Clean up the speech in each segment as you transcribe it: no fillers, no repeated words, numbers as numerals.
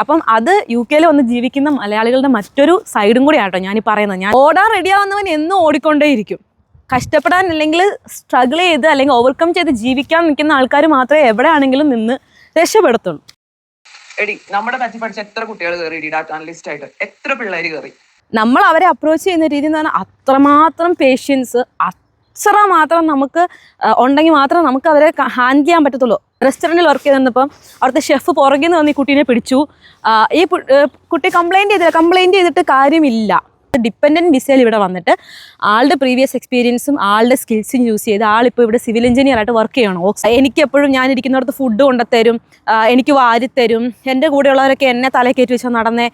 അപ്പം അത് UK വന്ന് ജീവിക്കുന്ന മലയാളികളുടെ മറ്റൊരു സൈഡും കൂടി ആട്ടോ ഞാൻ പറയുന്നത്. ഞാൻ ഓടാൻ റെഡിയാവുന്നവൻ എന്നും ഓടിക്കൊണ്ടേയിരിക്കും. കഷ്ടപ്പെടാൻ അല്ലെങ്കിൽ സ്ട്രഗിൾ ചെയ്ത് അല്ലെങ്കിൽ ഓവർകം ചെയ്ത് ജീവിക്കാൻ നിൽക്കുന്ന ആൾക്കാർ മാത്രമേ എവിടെയാണെങ്കിലും നിന്ന് രക്ഷപ്പെടുത്തുള്ളൂ. എടി നമ്മുടെ ബാച്ചിൽ പഠിച്ച എത്ര കുട്ടികൾ കയറി ഡാറ്റ അനലിസ്റ്റ് ആയിട്ട്, എത്ര പിള്ളേർ കയറി? നമ്മൾ അവരെ അപ്രോച്ച് ചെയ്യുന്ന രീതി എന്ന് പറഞ്ഞാൽ അത്രമാത്രം പേഷ്യൻസ് മാത്രം നമുക്ക് ഉണ്ടെങ്കിൽ മാത്രം നമുക്ക് അവരെ ഹാൻഡിൽ ചെയ്യാൻ പറ്റത്തുള്ളൂ. റെസ്റ്റോറൻറ്റിൽ വർക്ക് ചെയ്തിരുന്നപ്പം അവിടുത്തെ ഷെഫ് പുറകിൽ നിന്ന് വന്ന് ഈ കുട്ടീനെ പിടിച്ചു. ഈ കുട്ടി കംപ്ലൈൻറ്റ് ചെയ്തിട്ട് കാര്യമില്ല. ഡിപ്പെൻഡൻറ്റ് വിസയിൽ ഇവിടെ വന്നിട്ട് ആളുടെ പ്രീവിയസ് എക്സ്പീരിയൻസും ആളുടെ സ്കിൽസും യൂസ് ചെയ്ത് ആളിപ്പോൾ ഇവിടെ സിവിൽ എഞ്ചിനീയർ ആയിട്ട് വർക്ക് ചെയ്യണം. എനിക്ക് എപ്പോഴും ഞാനിരിക്കുന്നിടത്ത് ഫുഡ് കൊണ്ടുത്തരും, എനിക്ക് വാരിത്തരും, എൻ്റെ കൂടെയുള്ളവരൊക്കെ എന്നെ തലക്കയറ്റി വെച്ചാൽ നടന്നേ.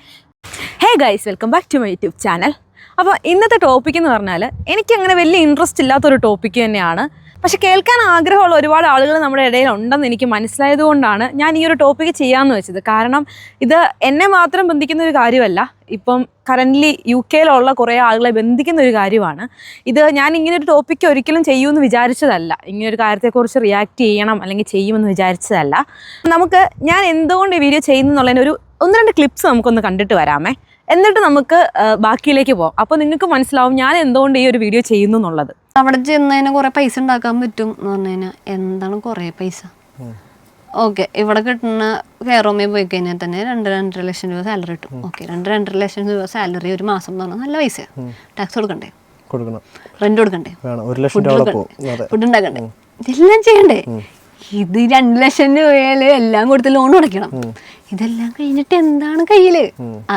Hey guys, welcome back to my YouTube channel. അപ്പോൾ ഇന്നത്തെ ടോപ്പിക് എന്ന് പറഞ്ഞാൽ എനിക്കങ്ങനെ വലിയ ഇൻട്രസ്റ്റ് ഇല്ലാത്തൊരു ടോപ്പിക്ക് തന്നെയാണ്. പക്ഷെ കേൾക്കാൻ ആഗ്രഹമുള്ള ഒരുപാട് ആളുകൾ നമ്മുടെ ഇടയിൽ ഉണ്ടെന്ന് എനിക്ക് മനസ്സിലായതുകൊണ്ടാണ് ഞാൻ ഈ ഒരു ടോപ്പിക്ക് ചെയ്യാമെന്ന് വെച്ചത്. കാരണം ഇത് എന്നെ മാത്രം ബന്ധിക്കുന്ന ഒരു കാര്യമല്ല, ഇപ്പം കറൻ്റ്ലി UK കുറേ ആളുകളെ ബന്ധിക്കുന്ന ഒരു കാര്യമാണ് ഇത്. ഞാൻ ഇങ്ങനൊരു ടോപ്പിക്ക് ഒരിക്കലും ചെയ്യുമെന്ന് വിചാരിച്ചതല്ല, ഇങ്ങനൊരു കാര്യത്തെക്കുറിച്ച് റിയാക്ട് ചെയ്യണം അല്ലെങ്കിൽ ചെയ്യുമെന്ന് വിചാരിച്ചതല്ല. ഞാൻ എന്തുകൊണ്ട് ഈ വീഡിയോ ചെയ്യുന്നു എന്നുള്ളതിന് ഒരു 1-2 ക്ലിപ്സ് നമുക്കൊന്ന് കണ്ടിട്ട് വരാമേ, എന്നിട്ട് നമുക്ക് ബാക്കിയിലേക്ക് പോകാം. അപ്പോൾ നിങ്ങൾക്ക് മനസ്സിലാവും ഞാൻ എന്തുകൊണ്ട് ഈ ഒരു വീഡിയോ ചെയ്യുന്നു എന്നുള്ളത്. അവിടെ ചെന്നതിന് കുറേ പൈസ ഉണ്ടാക്കാൻ പറ്റും എന്ന് പറഞ്ഞു കഴിഞ്ഞാൽ എന്താണ് കുറേ പൈസ? ഓക്കെ, ഇവിടെ കിട്ടുന്ന കെയർ ഹോമിൽ പോയി കഴിഞ്ഞാൽ തന്നെ 2-2.5 ലക്ഷം രൂപ സാലറി കിട്ടും. ഓക്കെ, 2-2.5 ലക്ഷം രൂപ സാലറി ഒരു മാസം എന്ന് പറഞ്ഞാൽ നല്ല പൈസയാണ്. ടാക്സ് കൊടുക്കണ്ടേ, റെന്റ് കൊടുക്കണ്ടേ, ഫുഡ് ഉണ്ടാക്കണ്ടേ, ഇതെല്ലാം ചെയ്യണ്ടേ? ഇത് 2 ലക്ഷം രൂപയില് എല്ലാം കൊടുത്ത് ലോൺ അടയ്ക്കണം. ഇതെല്ലാം കഴിഞ്ഞിട്ട് എന്താണ് കയ്യില്?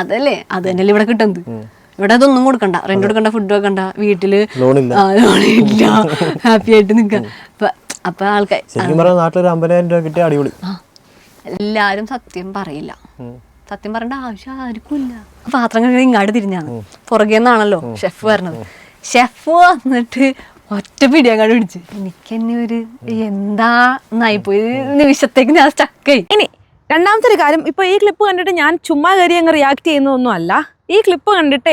അതല്ലേ, അത് തന്നെയല്ലേ ഇവിടെ കിട്ടുന്നത്. ഇവിടെ അതൊന്നും കൊടുക്കണ്ട, റെന്റ് കൊടുക്കണ്ട, ഫുഡ് വെക്കണ്ട, വീട്ടില് ലോണില്ല, ഹാപ്പി ആയിട്ട് നിൽക്കാം. അപ്പൊ ആൾക്കാർ എല്ലാരും സത്യം പറയില്ല. സത്യം പറയേണ്ട ആവശ്യം ആർക്കും ഇല്ല. പാത്രം കഴുകി ഇങ്ങാട് തിരിഞ്ഞാണ്, പുറകെ നിന്നാണല്ലോ ഷെഫ് വരണത്. ഷെഫ് വന്നിട്ട് ഒറ്റ പിടിയങ്ങാട് പിടിച്ച് എനിക്ക് തന്നെ ഒരു എന്താ നായിപ്പോയി നിമിഷത്തേക്ക് ഞാൻ സ്റ്റക്കായി. ഇനി രണ്ടാമത്തെ ഒരു കാര്യം, ഇപ്പോൾ ഈ ക്ലിപ്പ് കണ്ടിട്ട് ഞാൻ ചുമ്മാ കയറി അങ്ങ് റിയാക്ട് ചെയ്യുന്നതൊന്നും അല്ല. ഈ ക്ലിപ്പ് കണ്ടിട്ട്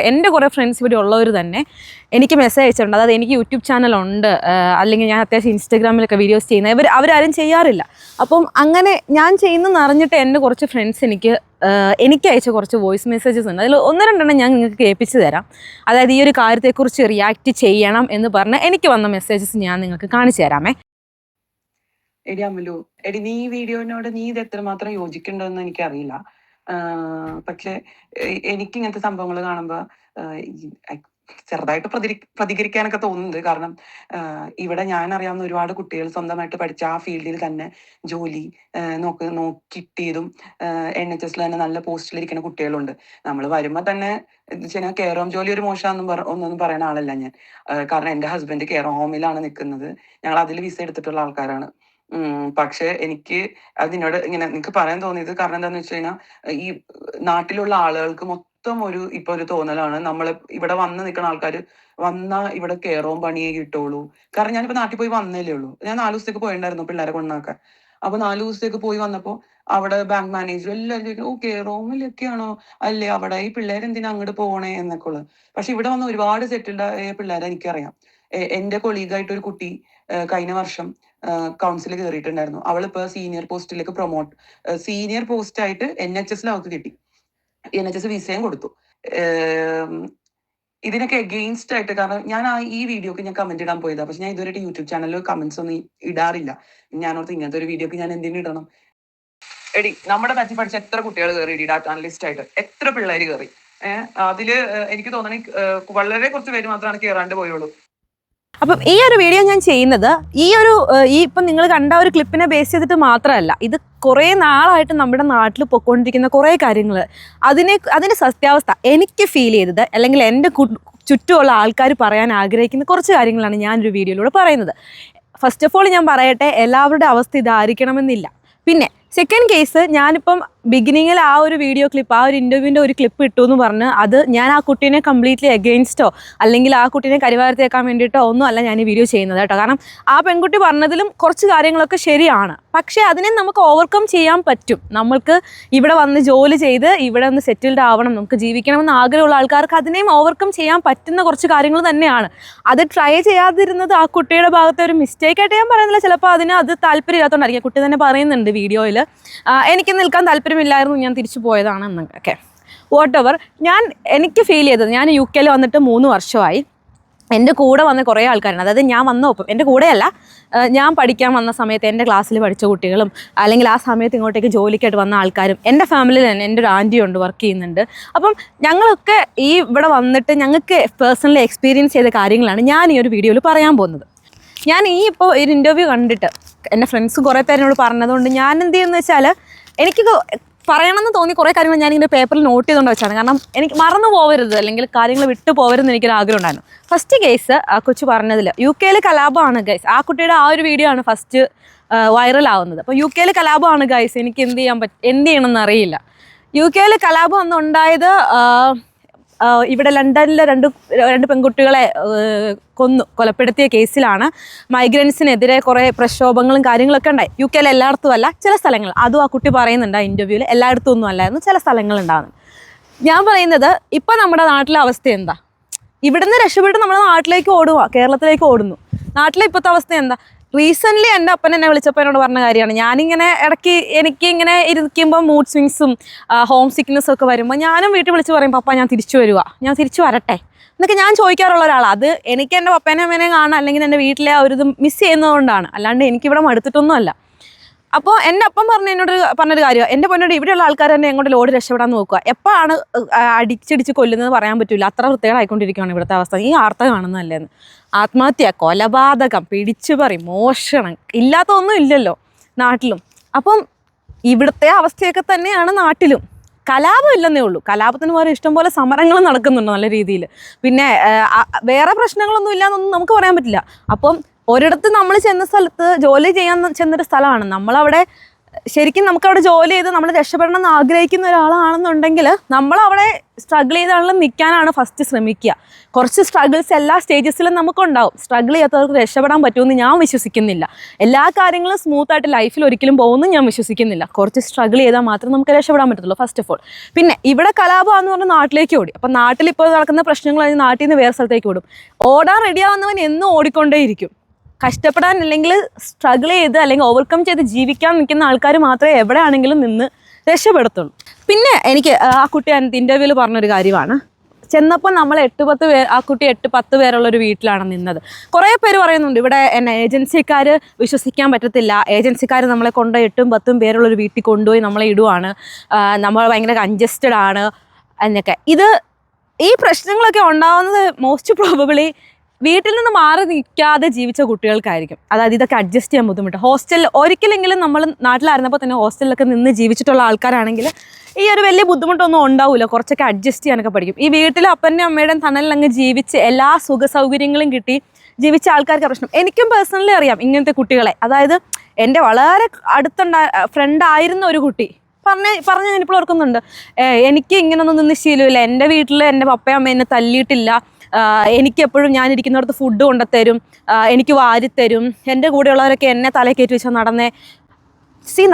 എൻ്റെ കുറേ ഫ്രണ്ട്സ് ഇവിടെ ഉള്ളവർ തന്നെ എനിക്ക് മെസ്സേജ് അയച്ചിട്ടുണ്ട്. അതായത് എനിക്ക് യൂട്യൂബ് ചാനലുണ്ട്, അല്ലെങ്കിൽ ഞാൻ അത്യാവശ്യം ഇൻസ്റ്റാഗ്രാമിലൊക്കെ വീഡിയോസ് ചെയ്യുന്നത് അവരാരും ചെയ്യാറില്ല. അപ്പം അങ്ങനെ ഞാൻ ചെയ്യുന്നതെന്ന് അറിഞ്ഞിട്ട് എൻ്റെ കുറച്ച് ഫ്രണ്ട്സ് എനിക്ക് അയച്ച കുറച്ച് വോയിസ് മെസ്സേജസ് ഉണ്ട്. അതിൽ 1-2 ഞാൻ നിങ്ങൾക്ക് കേൾപ്പിച്ച് തരാം. അതായത് ഈ ഒരു കാര്യത്തെക്കുറിച്ച് റിയാക്ട് ചെയ്യണം എന്ന് പറഞ്ഞ് എനിക്ക് വന്ന മെസ്സേജസ് ഞാൻ നിങ്ങൾക്ക് കാണിച്ചു തരാമേ. എടി അമലു, എടി നീ ഈ വീഡിയോനോട് നീ ഇത് എത്രമാത്രം യോജിക്കണ്ടെന്ന് എനിക്കറിയില്ല. പക്ഷെ എനിക്ക് ഇങ്ങനത്തെ സംഭവങ്ങൾ കാണുമ്പോൾ ചെറുതായിട്ട് പ്രതികരിക്കാനൊക്കെ തോന്നുന്നുണ്ട്. കാരണം ഇവിടെ ഞാൻ അറിയാവുന്ന ഒരുപാട് കുട്ടികൾ സ്വന്തമായിട്ട് പഠിച്ച ആ ഫീൽഡിൽ തന്നെ ജോലി നോക്കിയിട്ടതും NHS തന്നെ നല്ല പോസ്റ്റിലിരിക്കുന്ന കുട്ടികളുണ്ട്. നമ്മൾ വരുമ്പോൾ തന്നെ കെയർ ഹോം ജോലി ഒരു ഒന്നും പറയുന്ന ആളല്ല ഞാൻ. കാരണം എൻ്റെ ഹസ്ബൻഡ് കെയർ ഹോമിലാണ് നിൽക്കുന്നത്. ഞങ്ങൾ അതിൽ വിസ എടുത്തിട്ടുള്ള ആൾക്കാരാണ്. പക്ഷെ എനിക്ക് അതിനോട് ഇങ്ങനെ നിങ്ങൾക്ക് പറയാൻ തോന്നിയത് കാരണം എന്താന്ന് വെച്ച് കഴിഞ്ഞാൽ ഈ നാട്ടിലുള്ള ആളുകൾക്ക് മൊത്തം ഒരു തോന്നലാണ്, നമ്മൾ ഇവിടെ വന്ന് നിൽക്കുന്ന ആൾക്കാർ വന്നാൽ ഇവിടെ കെയർ ഹോം പണിയേ കിട്ടുള്ളൂ. കാരണം ഞാനിപ്പോ നാട്ടിൽ പോയി വന്നല്ലേ ഉള്ളൂ. ഞാൻ 4 ദിവസത്തേക്ക് പോയിട്ടുണ്ടായിരുന്നു പിള്ളേരെ കൊണ്ടാക്കാൻ. അപ്പൊ 4 ദിവസത്തേക്ക് പോയി വന്നപ്പോ അവിടെ ബാങ്ക് മാനേജർ എല്ലാവരും ചോദിക്കും, കെയർ ഹോമിലൊക്കെയാണോ, അല്ലേ അവിടെ ഈ പിള്ളേരെന്തിനാ അങ്ങോട്ട് പോകണേ എന്നൊക്കെ ഉള്ളത്. പക്ഷെ ഇവിടെ വന്ന ഒരുപാട് സെറ്റിൽഡ് ആയ പിള്ളേരെ എനിക്കറിയാം. എന്റെ കൊളീഗായിട്ട് ഒരു കുട്ടി കഴിഞ്ഞ വർഷം കൗൺസിൽ കയറിയിട്ടുണ്ടായിരുന്നു. അവളിപ്പോ സീനിയർ പോസ്റ്റിലേക്ക് സീനിയർ പോസ്റ്റ് ആയിട്ട് NHS അവർക്ക് കിട്ടി. NHS വിസയും കൊടുത്തു. ഇതിനൊക്കെ എഗെയിൻസ്റ്റ് ആയിട്ട്, കാരണം ഞാൻ ഈ വീഡിയോക്ക് ഞാൻ കമന്റ് ഇടാൻ പോയതാ. പക്ഷെ ഞാൻ ഇതുവരെ യൂട്യൂബ് ചാനലിൽ കമന്റ്സ് ഒന്നും ഇടാറില്ല. ഞാനോർത്ത് ഇങ്ങനത്തെ ഒരു വീഡിയോക്ക് ഞാൻ എന്തിനു ഇടണം. എടി നമ്മുടെ ബാച്ചിൽ പഠിച്ച എത്ര കുട്ടികൾ കയറി ഡാറ്റ അനലിസ്റ്റ് ആയിട്ട്, എത്ര പിള്ളേർ കയറി? അതില് എനിക്ക് തോന്നണേ വളരെ കുറച്ച് പേര് മാത്രമാണ് കയറാണ്ട് പോയുള്ളൂ. അപ്പം ഈ ഒരു വീഡിയോ ഞാൻ ചെയ്യുന്നത് ഇപ്പം നിങ്ങൾ കണ്ട ഒരു ക്ലിപ്പിനെ ബേസ് ചെയ്തിട്ട് മാത്രമല്ല, ഇത് കുറേ നാളായിട്ട് നമ്മുടെ നാട്ടിൽ പൊയ്ക്കൊണ്ടിരിക്കുന്ന കുറേ കാര്യങ്ങൾ, അതിൻ്റെ സത്യാവസ്ഥ എനിക്ക് ഫീൽ ചെയ്തത്, അല്ലെങ്കിൽ എൻ്റെ ചുറ്റുമുള്ള ആൾക്കാർ പറയാൻ ആഗ്രഹിക്കുന്ന കുറച്ച് കാര്യങ്ങളാണ് ഞാനൊരു വീഡിയോയിലൂടെ പറയുന്നത്. ഫസ്റ്റ് ഓഫ് ഓൾ ഞാൻ പറയട്ടെ, എല്ലാവരുടെ അവസ്ഥ ഇതായിരിക്കണമെന്നില്ല. പിന്നെ സെക്കൻഡ് കേസ്, ഞാനിപ്പം ബിഗിനിങ്ങിൽ ആ ഒരു വീഡിയോ ക്ലിപ്പ്, ആ ഒരു ഇൻ്റർവ്യൂവിൻ്റെ ഒരു ക്ലിപ്പ് ഇട്ടു എന്ന് പറഞ്ഞ് അത് ഞാൻ ആ കുട്ടീനെ കംപ്ലീറ്റ്ലി എഗെയിൻസ്റ്റോ അല്ലെങ്കിൽ ആ കുട്ടീനെ കരിവാരത്തേക്കാൻ വേണ്ടിയിട്ടോ ഒന്നും അല്ല ഞാൻ ഈ വീഡിയോ ചെയ്യുന്നത് കേട്ടോ. കാരണം ആ പെൺകുട്ടി പറഞ്ഞതിലും കുറച്ച് കാര്യങ്ങളൊക്കെ ശരിയാണ്. പക്ഷേ അതിനെ നമുക്ക് ഓവർകം ചെയ്യാൻ പറ്റും. നമ്മൾക്ക് ഇവിടെ വന്ന് ജോലി ചെയ്ത് ഇവിടെ ഒന്ന് സെറ്റിൽഡ് ആവണം, നമുക്ക് ജീവിക്കണമെന്ന് ആഗ്രഹമുള്ള ആൾക്കാർക്ക് അതിനെയും ഓവർകം ചെയ്യാൻ പറ്റുന്ന കുറച്ച് കാര്യങ്ങൾ തന്നെയാണ്. അത് ട്രൈ ചെയ്യാതിരുന്നത് ആ കുട്ടിയുടെ ഭാഗത്തെ ഒരു മിസ്റ്റേക്കായിട്ട് ഞാൻ പറയുന്നില്ല. ചിലപ്പോൾ അത് താല്പര്യമില്ലാത്തതുകൊണ്ടായിരിക്കും. കുട്ടി തന്നെ പറയുന്നുണ്ട് വീഡിയോയിൽ, എനിക്ക് നിൽക്കാൻ താല്പര്യമില്ലായിരുന്നു, ഞാൻ തിരിച്ചു പോയതാണ് എന്നൊക്കെ വാട്ട് എവർ. എനിക്ക് ഫീൽ ചെയ്തത്, ഞാൻ UK വന്നിട്ട് 3 വർഷമായി. എൻ്റെ കൂടെ വന്ന കുറേ ആൾക്കാരാണ്, അതായത് ഞാൻ വന്നൊപ്പം എൻ്റെ കൂടെയല്ല, ഞാൻ പഠിക്കാൻ വന്ന സമയത്ത് എൻ്റെ ക്ലാസ്സിൽ പഠിച്ച കുട്ടികളും അല്ലെങ്കിൽ ആ സമയത്ത് ഇങ്ങോട്ടേക്ക് ജോലിക്കായിട്ട് വന്ന ആൾക്കാരും എൻ്റെ ഫാമിലിയിൽ തന്നെ എൻ്റെ ഒരു ആൻറ്റി ഉണ്ട്, വർക്ക് ചെയ്യുന്നുണ്ട്. അപ്പം ഞങ്ങളൊക്കെ ഇവിടെ വന്നിട്ട് ഞങ്ങൾക്ക് പേഴ്സണലി എക്സ്പീരിയൻസ് ചെയ്ത കാര്യങ്ങളാണ് ഞാൻ ഈ ഒരു വീഡിയോയിൽ പറയാൻ പോകുന്നത്. ഞാൻ ഇപ്പോൾ ഒരു ഇൻ്റർവ്യൂ കണ്ടിട്ട് എൻ്റെ ഫ്രണ്ട്സ് കുറേ പേരിനോട് പറഞ്ഞതുകൊണ്ട് ഞാൻ എന്ത് ചെയ്യുന്നത് വെച്ചാൽ, എനിക്ക് പറയണമെന്ന് തോന്നി കുറേ കാര്യങ്ങൾ ഞാനിങ്ങനെ പേപ്പറിൽ നോട്ട് ചെയ്തുകൊണ്ട് വെച്ചാണ്. കാരണം എനിക്ക് മറന്നു പോകരുത്, അല്ലെങ്കിൽ കാര്യങ്ങൾ വിട്ടു പോകരുതെന്ന് എനിക്കൊരു ആഗ്രഹം ഉണ്ടായിരുന്നു. ഫസ്റ്റ് കേസ് ആ കൊച്ചു പറഞ്ഞതിൽ UK കലാപമാണ് ഗൈസ്. ആ കുട്ടിയുടെ ആ ഒരു വീഡിയോ ആണ് ഫസ്റ്റ് വൈറലാവുന്നത്. അപ്പോൾ UK കലാപമാണ് ഗൈസ്, എനിക്ക് എന്ത് ചെയ്യണമെന്ന് അറിയില്ല. UK കലാപം അന്ന് ഉണ്ടായത് ഇവിടെ ലണ്ടനിലെ രണ്ട് പെൺകുട്ടികളെ കൊലപ്പെടുത്തിയ കേസിലാണ്. മൈഗ്രൻസിനെതിരെ കുറേ പ്രക്ഷോഭങ്ങളും കാര്യങ്ങളൊക്കെ ഉണ്ടായി. UK എല്ലായിടത്തും അല്ല, ചില സ്ഥലങ്ങൾ. അതും ആ കുട്ടി പറയുന്നുണ്ട് ആ ഇൻ്റർവ്യൂവിൽ, എല്ലായിടത്തും ഒന്നും അല്ലായിരുന്നു, ചില സ്ഥലങ്ങളുണ്ടാകുന്നു. ഞാൻ പറയുന്നത് ഇപ്പം നമ്മുടെ നാട്ടിലെ അവസ്ഥ എന്താ? ഇവിടുന്ന് രക്ഷപ്പെട്ട് നമ്മുടെ നാട്ടിലേക്ക് ഓടുക, കേരളത്തിലേക്ക് ഓടുന്നു. നാട്ടിലെ ഇപ്പോഴത്തെ അവസ്ഥ എന്താ? റീസെൻ്റ്ലി എൻ്റെ അപ്പൻ എന്നെ വിളിച്ചപ്പോൾ എന്നോട് പറഞ്ഞ കാര്യമാണ്, ഞാനിങ്ങനെ ഇടയ്ക്ക് എനിക്കിങ്ങനെ ഇരിക്കുമ്പോൾ മൂഡ് സ്വിങ്സും ഹോം സിക്നെസ്സും ഒക്കെ വരുമ്പോൾ ഞാനും വീട്ടിൽ വിളിച്ച് പറയും, പപ്പ ഞാൻ തിരിച്ചു വരട്ടെ എന്നൊക്കെ ഞാൻ ചോദിക്കാറുള്ള ഒരാളാണ്. അത് എനിക്ക് എൻ്റെ പപ്പേനെ അമ്മേനെ കാണാൻ അല്ലെങ്കിൽ എൻ്റെ വീട്ടിലെ ഒരു ഇത് മിസ് ചെയ്യുന്നതുകൊണ്ടാണ്, അല്ലാണ്ട് എനിക്കിവിടെ മടുത്തിട്ടൊന്നുമല്ല. അപ്പോൾ എൻ്റെ അപ്പം പറഞ്ഞൊരു കാര്യം, എൻ്റെ പൊന്നോട് ഇവിടെയുള്ള ആൾക്കാർ തന്നെ എങ്ങോട്ട് ലോഡ് രക്ഷപ്പെടാൻ നോക്കുക. എപ്പോഴാണ് അടിച്ചിടിച്ച് കൊല്ലുന്നത് പറയാൻ പറ്റില്ല, അത്ര വൃത്തികേടായിക്കൊണ്ടിരിക്കുകയാണ് ഇവിടുത്തെ അവസ്ഥ. ഈ വാർത്ത കാണുന്നതല്ലേന്ന്. ആത്മഹത്യ, കൊലപാതകം, പിടിച്ചുപറി, മോഷണം, ഇല്ലാത്തതൊന്നും ഇല്ലല്ലോ നാട്ടിലും. അപ്പം ഇവിടുത്തെ അവസ്ഥയൊക്കെ തന്നെയാണ് നാട്ടിലും. കലാപം ഇല്ലെന്നേ ഉള്ളൂ, കലാപത്തിന് പോലെ ഇഷ്ടംപോലെ സമരങ്ങൾ നടക്കുന്നുണ്ട് നല്ല രീതിയിൽ. പിന്നെ വേറെ പ്രശ്നങ്ങളൊന്നും ഇല്ലയെന്നൊന്നും നമുക്ക് പറയാൻ പറ്റില്ല. അപ്പം ഒരിടത്ത് നമ്മൾ ചെന്ന സ്ഥലത്ത് ജോലി ചെയ്യാൻ ചെന്നൊരു സ്ഥലമാണ്, നമ്മളവിടെ ശരിക്കും നമുക്കവിടെ ജോലി ചെയ്ത് നമ്മൾ രക്ഷപ്പെടണം എന്ന് ആഗ്രഹിക്കുന്ന ഒരാളാണെന്നുണ്ടെങ്കിൽ നമ്മളവിടെ സ്ട്രഗിൾ ചെയ്താണെങ്കിലും നിൽക്കാനാണ് ഫസ്റ്റ് ശ്രമിക്കുക. കുറച്ച് സ്ട്രഗിൾസ് എല്ലാ സ്റ്റേജസിലും നമുക്കുണ്ടാവും. സ്ട്രഗിൾ ചെയ്യാത്തവർക്ക് രക്ഷപ്പെടാൻ പറ്റുമെന്ന് ഞാൻ വിശ്വസിക്കുന്നില്ല. എല്ലാ കാര്യങ്ങളും സ്മൂത്തായിട്ട് ലൈഫിൽ ഒരിക്കലും പോകുമെന്ന് ഞാൻ വിശ്വസിക്കുന്നില്ല. കുറച്ച് സ്ട്രഗിൾ ചെയ്താൽ മാത്രമേ നമുക്ക് രക്ഷപ്പെടാൻ പറ്റത്തുള്ളൂ ഫസ്റ്റ് ഓഫ് ഓൾ. പിന്നെ ഇവിടെ കലാപമാണെന്ന് പറഞ്ഞാൽ നാട്ടിലേക്ക് ഓടി. അപ്പം നാട്ടിൽ ഇപ്പോൾ നടക്കുന്ന പ്രശ്നങ്ങൾ നാട്ടിൽ നിന്ന് വേറെ സ്ഥലത്തേക്ക് ഓടും. ഓടാൻ റെഡിയാവുന്നവൻ എന്നും ഓടിക്കൊണ്ടേയിരിക്കും. കഷ്ടപ്പെടാൻ അല്ലെങ്കിൽ സ്ട്രഗിൾ ചെയ്ത് അല്ലെങ്കിൽ ഓവർകം ചെയ്ത് ജീവിക്കാൻ നിൽക്കുന്ന ആൾക്കാർ മാത്രമേ എവിടെയാണെങ്കിലും നിന്ന് രക്ഷപ്പെടുത്തുള്ളൂ. പിന്നെ എനിക്ക് ആ കുട്ടി ഇൻ്റർവ്യൂവിൽ പറഞ്ഞൊരു കാര്യമാണ്, ചെന്നപ്പോൾ നമ്മൾ 8-10 പേർ, ആ കുട്ടി 8-10 പേരുള്ളൊരു വീട്ടിലാണ് നിന്നത്. കുറേ പേര് പറയുന്നുണ്ട് ഇവിടെ എന്നെ ഏജൻസിക്കാർ വിശ്വസിക്കാൻ പറ്റത്തില്ല, ഏജൻസിക്കാർ നമ്മളെ കൊണ്ട് 8-10 പേരുള്ളൊരു വീട്ടിൽ കൊണ്ടുപോയി നമ്മളെ ഇടുവാണ്, നമ്മൾ ഭയങ്കര കൺജസ്റ്റഡ് ആണ് എന്നൊക്കെ. ഈ പ്രശ്നങ്ങളൊക്കെ ഉണ്ടാകുന്നത് മോസ്റ്റ് പ്രോബബിളി വീട്ടിൽ നിന്ന് മാറി നിൽക്കാതെ ജീവിച്ച കുട്ടികൾക്കായിരിക്കും. അതായത് ഇതൊക്കെ അഡ്ജസ്റ്റ് ചെയ്യാൻ ബുദ്ധിമുട്ട്. ഹോസ്റ്റലിൽ ഒരിക്കലെങ്കിലും നമ്മൾ നാട്ടിലായിരുന്നപ്പോൾ തന്നെ ഹോസ്റ്റലിലൊക്കെ നിന്ന് ജീവിച്ചിട്ടുള്ള ആൾക്കാരാണെങ്കിൽ ഈ ഒരു വലിയ ബുദ്ധിമുട്ടൊന്നും ഉണ്ടാവില്ല, കുറച്ചൊക്കെ അഡ്ജസ്റ്റ് ചെയ്യാനൊക്കെ പഠിക്കും. ഈ വീട്ടിൽ അപ്പൻ്റെയും അമ്മയുടെയും തണലിലങ്ങ് ജീവിച്ച് എല്ലാ സുഖ സൗകര്യങ്ങളും കിട്ടി ജീവിച്ച ആൾക്കാർക്ക് പ്രശ്നം. എനിക്കും പേഴ്സണലി അറിയാം ഇങ്ങനത്തെ കുട്ടികളെ. അതായത് എൻ്റെ വളരെ ഫ്രണ്ടായിരുന്ന ഒരു കുട്ടി പറഞ്ഞ് ഞാനിപ്പോൾ ഓർക്കുന്നുണ്ട്, എനിക്ക് ഇങ്ങനൊന്നും നിന്ന് ശീലമില്ല, എൻ്റെ വീട്ടിൽ എൻ്റെ പപ്പയും അമ്മ എന്നെ തല്ലിയിട്ടില്ല, എനിക്കെപ്പോഴും ഞാനിരിക്കുന്നിടത്ത് ഫുഡ് കൊണ്ടുത്തരും, എനിക്ക് വാരിത്തരും, എൻ്റെ കൂടെയുള്ളവരൊക്കെ എന്നെ തലയിൽ കയറ്റി വെച്ചാൽ നടന്നേ.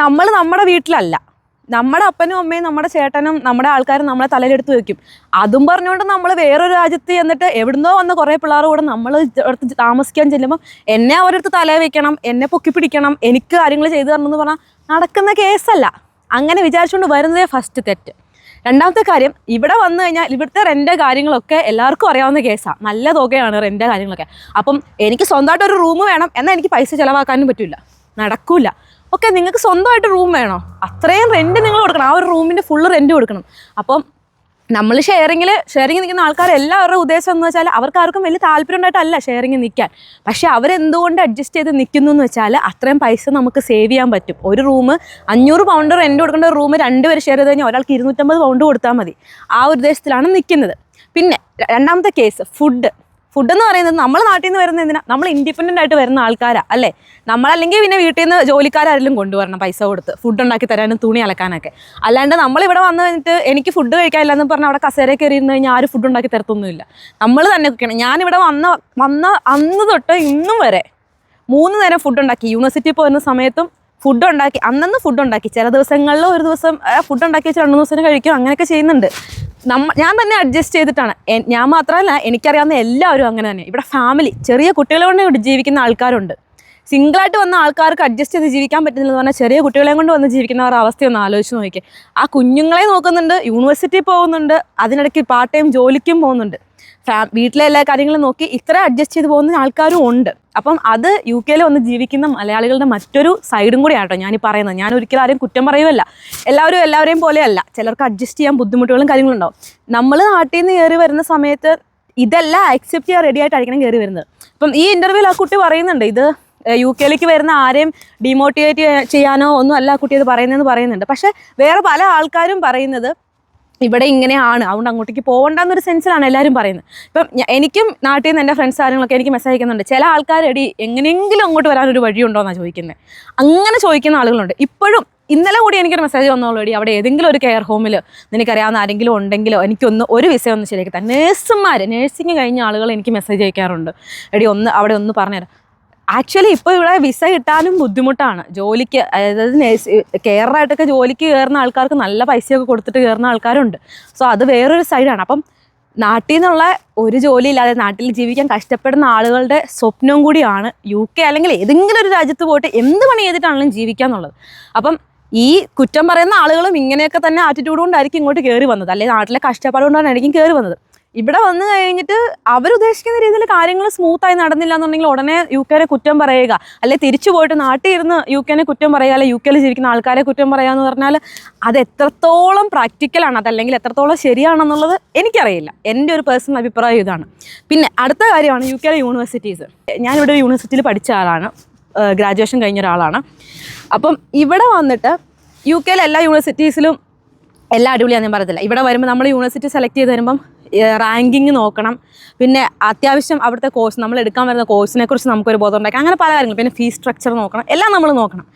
നമ്മൾ നമ്മുടെ വീട്ടിലല്ല, നമ്മുടെ അപ്പനും അമ്മയും നമ്മുടെ ചേട്ടനും നമ്മുടെ ആൾക്കാരും നമ്മളെ തലയിലെടുത്ത് വെക്കും. അതും പറഞ്ഞുകൊണ്ട് നമ്മൾ വേറൊരു രാജ്യത്ത് ചെന്നിട്ട് എവിടുന്നോ വന്ന കുറേ പിള്ളേർ കൂടെ നമ്മൾ അടുത്ത് താമസിക്കാൻ ചെല്ലുമ്പം എന്നെ അവരടുത്ത് തലയിൽ വെക്കണം, എന്നെ പൊക്കി പിടിക്കണം, എനിക്ക് കാര്യങ്ങൾ ചെയ്തു തരണമെന്ന് പറഞ്ഞാൽ നടക്കുന്ന കേസല്ല. അങ്ങനെ വിചാരിച്ചുകൊണ്ട് വരുന്നതേ ഫസ്റ്റ് തെറ്റ്. രണ്ടാമത്തെ കാര്യം, ഇവിടെ വന്നു കഴിഞ്ഞാൽ ഇവിടുത്തെ റെൻ്റ് കാര്യങ്ങളൊക്കെ എല്ലാവർക്കും അറിയാവുന്ന കേസാണ്. നല്ല തുകയാണ് റെൻ്റ് കാര്യങ്ങളൊക്കെ. അപ്പം എനിക്ക് സ്വന്തമായിട്ടൊരു റൂം വേണം, എന്നാൽ എനിക്ക് പൈസ ചിലവാക്കാനും പറ്റില്ല, നടക്കില്ല. ഓക്കെ, നിങ്ങൾക്ക് സ്വന്തമായിട്ട് റൂം വേണോ, അത്രയും റെൻറ്റ് നിങ്ങൾ കൊടുക്കണം, ആ ഒരു റൂമിൻ്റെ ഫുള്ള് റെൻറ്റ് കൊടുക്കണം. അപ്പം നമ്മൾ ഷെയറിങ്ങിൽ നിൽക്കുന്ന ആൾക്കാരെല്ലാവരുടെ ഉദ്ദേശം എന്ന് വെച്ചാൽ അവർക്കാർക്കും വലിയ താല്പര്യം ഉണ്ടായിട്ടല്ല ഷെയറിങ് നിൽക്കാൻ. പക്ഷേ അവരെന്തുകൊണ്ട് അഡ്ജസ്റ്റ് ചെയ്ത് നിൽക്കുന്നു എന്ന് വെച്ചാൽ അത്രയും പൈസ നമുക്ക് സേവ് ചെയ്യാൻ പറ്റും. ഒരു റൂം 500 പൗണ്ട് റെൻറ്റ് കൊടുക്കേണ്ട ഒരു റൂം 2 പേര് ഷെയർ ചെയ്ത് കഴിഞ്ഞാൽ ഒരാൾക്ക് 250 പൗണ്ട് കൊടുത്താൽ മതി. ആ ഒരു ഉദ്ദേശത്തിലാണ് നിൽക്കുന്നത്. പിന്നെ രണ്ടാമത്തെ കേസ്, ഫുഡ് എന്ന് പറയുന്നത് നമ്മൾ നാട്ടിൽ നിന്ന് വരുന്ന എന്തിനാ, നമ്മൾ ഇൻഡിപെൻഡൻ്റ് ആയിട്ട് വരുന്ന ആൾക്കാരാണ് അല്ലേ. നമ്മളല്ലെങ്കിൽ പിന്നെ വീട്ടിൽ നിന്ന് ജോലിക്കാരെല്ലാം കൊണ്ടുവരണം പൈസ കൊടുത്ത്, ഫുഡ് ഉണ്ടാക്കി തരാനും തുണി അലക്കാനൊക്കെ. അല്ലാണ്ട് നമ്മളിവിടെ വന്നു കഴിഞ്ഞിട്ട് എനിക്ക് ഫുഡ് കഴിക്കാനില്ല എന്ന് പറഞ്ഞാൽ അവിടെ കസേര കയറി ഇരുന്ന് കഴിഞ്ഞാൽ ആരും ഫുഡ് ഉണ്ടാക്കി തരത്തൊന്നുമില്ല, നമ്മൾ തന്നെ കുക്കണം. ഞാനിവിടെ വന്ന അന്ന് തൊട്ട് ഇന്നും വരെ 3 നേരം ഫുഡ് ഉണ്ടാക്കി. യൂണിവേഴ്സിറ്റി പോകുന്ന സമയത്തും ഫുഡ് ഉണ്ടാക്കി, അന്നന്ന് ഫുഡ് ഉണ്ടാക്കി. ചില ദിവസങ്ങളിൽ ഒരു ദിവസം ഫുഡ് ഉണ്ടാക്കി വെച്ച് 2 ദിവസം കഴിക്കും, അങ്ങനെയൊക്കെ ചെയ്യുന്നുണ്ട്. ഞാൻ തന്നെ അഡ്ജസ്റ്റ് ചെയ്തിട്ടാണ്. ഞാൻ മാത്രമല്ല, എനിക്കറിയാവുന്ന എല്ലാവരും അങ്ങനെ തന്നെ. ഇവിടെ ഫാമിലി ചെറിയ കുട്ടികളെ കൊണ്ട് ഇവിടെ ജീവിക്കുന്ന ആൾക്കാരുണ്ട്. സിംഗിളായിട്ട് വന്ന ആൾക്കാർക്ക് അഡ്ജസ്റ്റ് ചെയ്ത് ജീവിക്കാൻ പറ്റുന്നില്ലെന്ന് പറഞ്ഞാൽ ചെറിയ കുട്ടികളെ കൊണ്ട് വന്ന് ജീവിക്കുന്നവരുടെ അവസ്ഥയൊന്ന് ആലോചിച്ച് നോക്കിയേ. ആ കുഞ്ഞുങ്ങളെ നോക്കുന്നുണ്ട്, യൂണിവേഴ്സിറ്റി പോകുന്നുണ്ട്, അതിനിടയ്ക്ക് പാർട്ട് ടൈം ജോലിക്കും പോകുന്നുണ്ട്, വീട്ടിലെ എല്ലാ കാര്യങ്ങളും നോക്കി ഇത്ര അഡ്ജസ്റ്റ് ചെയ്ത് പോകുന്ന ആൾക്കാരും ഉണ്ട്. അപ്പം അത് UK വന്ന് ജീവിക്കുന്ന മലയാളികളുടെ മറ്റൊരു സൈഡും കൂടി ആട്ടോ ഞാൻ ഈ പറയുന്നത്. ഞാൻ ഒരിക്കലും ആരെയും കുറ്റം പറയുമല്ല. എല്ലാവരെയും പോലെയല്ല. ചിലർക്ക് അഡ്ജസ്റ്റ് ചെയ്യാൻ ബുദ്ധിമുട്ടുകളും കാര്യങ്ങളും ഉണ്ടാവും. നമ്മൾ നാട്ടിൽ നിന്ന് കയറി വരുന്ന സമയത്ത് ഇതെല്ലാം അക്സെപ്റ്റ് ചെയ്യാൻ റെഡി ആയിട്ടായിരിക്കണം കയറി വരുന്നത്. ഇപ്പം ഈ ഇൻ്റർവ്യൂവിൽ ആ കുട്ടി പറയുന്നുണ്ട്, ഇത് UK വരുന്ന ആരെയും ഡിമോട്ടിവേറ്റ് ചെയ്യാനോ ഒന്നും അല്ല ആ കുട്ടി അത് പറയുന്നുണ്ട്. പക്ഷേ വേറെ പല ആൾക്കാരും പറയുന്നത് ഇവിടെ ഇങ്ങനെയാണ്, അതുകൊണ്ട് അങ്ങോട്ടേക്ക് പോകണ്ടെന്നൊരു സെൻസിലാണ് എല്ലാവരും പറയുന്നത്. ഇപ്പം എനിക്കും നാട്ടിൽ നിന്ന് എൻ്റെ ഫ്രണ്ട്സ് കാര്യങ്ങളൊക്കെ എനിക്ക് മെസ്സേജ് അയക്കുന്നുണ്ട്. ചില ആൾക്കാർ എങ്ങനെയെങ്കിലും അങ്ങോട്ട് വരാനൊരു വഴിയുണ്ടോയെന്നാണ് ചോദിക്കുന്നത്. അങ്ങനെ ചോദിക്കുന്ന ആളുകളുണ്ട്. ഇപ്പോഴും ഇന്നലെ കൂടി എനിക്കൊരു മെസ്സേജ് വന്നോളൂ, അവിടെ ഏതെങ്കിലും ഒരു കെയർ ഹോമിൽ നിനക്കറിയാവുന്ന ആരെങ്കിലും ഉണ്ടെങ്കിലോ ഒരു വിസ ഒന്ന് ശരിയാക്കി തന്നെ. നേഴ്സിംഗ് കഴിഞ്ഞ ആളുകൾ എനിക്ക് മെസ്സേജ് അയക്കാറുണ്ട്, അവിടെ ഒന്ന് പറഞ്ഞുതരാം. ആക്ച്വലി ഇപ്പോൾ ഇവിടെ വിസ കിട്ടാനും ബുദ്ധിമുട്ടാണ്. ജോലിക്ക്, അതായത് കെയറായിട്ടൊക്കെ ജോലിക്ക് കയറുന്ന ആൾക്കാർക്ക് നല്ല പൈസയൊക്കെ കൊടുത്തിട്ട് കയറുന്ന ആൾക്കാരുണ്ട്. സോ അത് വേറൊരു സൈഡാണ്. അപ്പം നാട്ടിൽ നിന്നുള്ള ഒരു ജോലിയില്ലാതെ നാട്ടിൽ ജീവിക്കാൻ കഷ്ടപ്പെടുന്ന ആളുകളുടെ സ്വപ്നവും കൂടിയാണ് UK അല്ലെങ്കിൽ ഏതെങ്കിലും ഒരു രാജ്യത്ത് പോയിട്ട് എന്ത് പണി ചെയ്തിട്ടാണെങ്കിലും ജീവിക്കുക എന്നുള്ളത്. അപ്പം ഈ കുറ്റം പറയുന്ന ആളുകളും ഇങ്ങനെയൊക്കെ തന്നെ ആറ്റിറ്റ്യൂഡ് കൊണ്ടായിരിക്കും ഇങ്ങോട്ട് കയറി വന്നത്, അല്ലെങ്കിൽ നാട്ടിലെ കഷ്ടപ്പാട് കൊണ്ടായിരിക്കും കയറി വന്നത്. ഇവിടെ വന്നു കഴിഞ്ഞിട്ട് അവരുദ്ദേശിക്കുന്ന രീതിയിൽ കാര്യങ്ങൾ സ്മൂത്തായി നടന്നില്ല എന്നുണ്ടെങ്കിൽ ഉടനെ UK കുറ്റം പറയുക, അല്ലെങ്കിൽ തിരിച്ചു പോയിട്ട് നാട്ടിൽ ഇരുന്ന് UK കുറ്റം പറയുക, അല്ലെങ്കിൽ UK ജീവിക്കുന്ന ആൾക്കാരെ കുറ്റം പറയുക എന്ന് പറഞ്ഞാൽ അത് എത്രത്തോളം പ്രാക്ടിക്കലാണ്, അതല്ലെങ്കിൽ എത്രത്തോളം ശരിയാണെന്നുള്ളത് എനിക്കറിയില്ല. എൻ്റെ ഒരു പേഴ്സണൽ അഭിപ്രായം ഇതാണ്. പിന്നെ അടുത്ത കാര്യമാണ് UK യൂണിവേഴ്സിറ്റീസ്. ഞാനിവിടെ ഒരു യൂണിവേഴ്സിറ്റിയിൽ പഠിച്ച ആളാണ്, ഗ്രാജുവേഷൻ കഴിഞ്ഞ ഒരാളാണ്. അപ്പം ഇവിടെ വന്നിട്ട് UK എല്ലാ യൂണിവേഴ്സിറ്റീസിലും എല്ലാം അടിപൊളിയാണെന്ന് ഞാൻ പറയത്തില്ല. ഇവിടെ വരുമ്പോൾ നമ്മൾ യൂണിവേഴ്സിറ്റി സെലക്ട് ചെയ്ത് വരുമ്പം റാങ്കിങ് നോക്കണം, പിന്നെ അത്യാവശ്യം അവിടുത്തെ കോഴ്സ് നമ്മൾ എടുക്കാൻ വരുന്ന കോഴ്സിനെ കുറിച്ച് നമുക്കൊരു ബോധം ഉണ്ടാക്കാം, അങ്ങനെ പല കാര്യങ്ങൾ, പിന്നെ ഫീസ് സ്ട്രക്ചർ നോക്കണം, എല്ലാം നമ്മൾ നോക്കണം.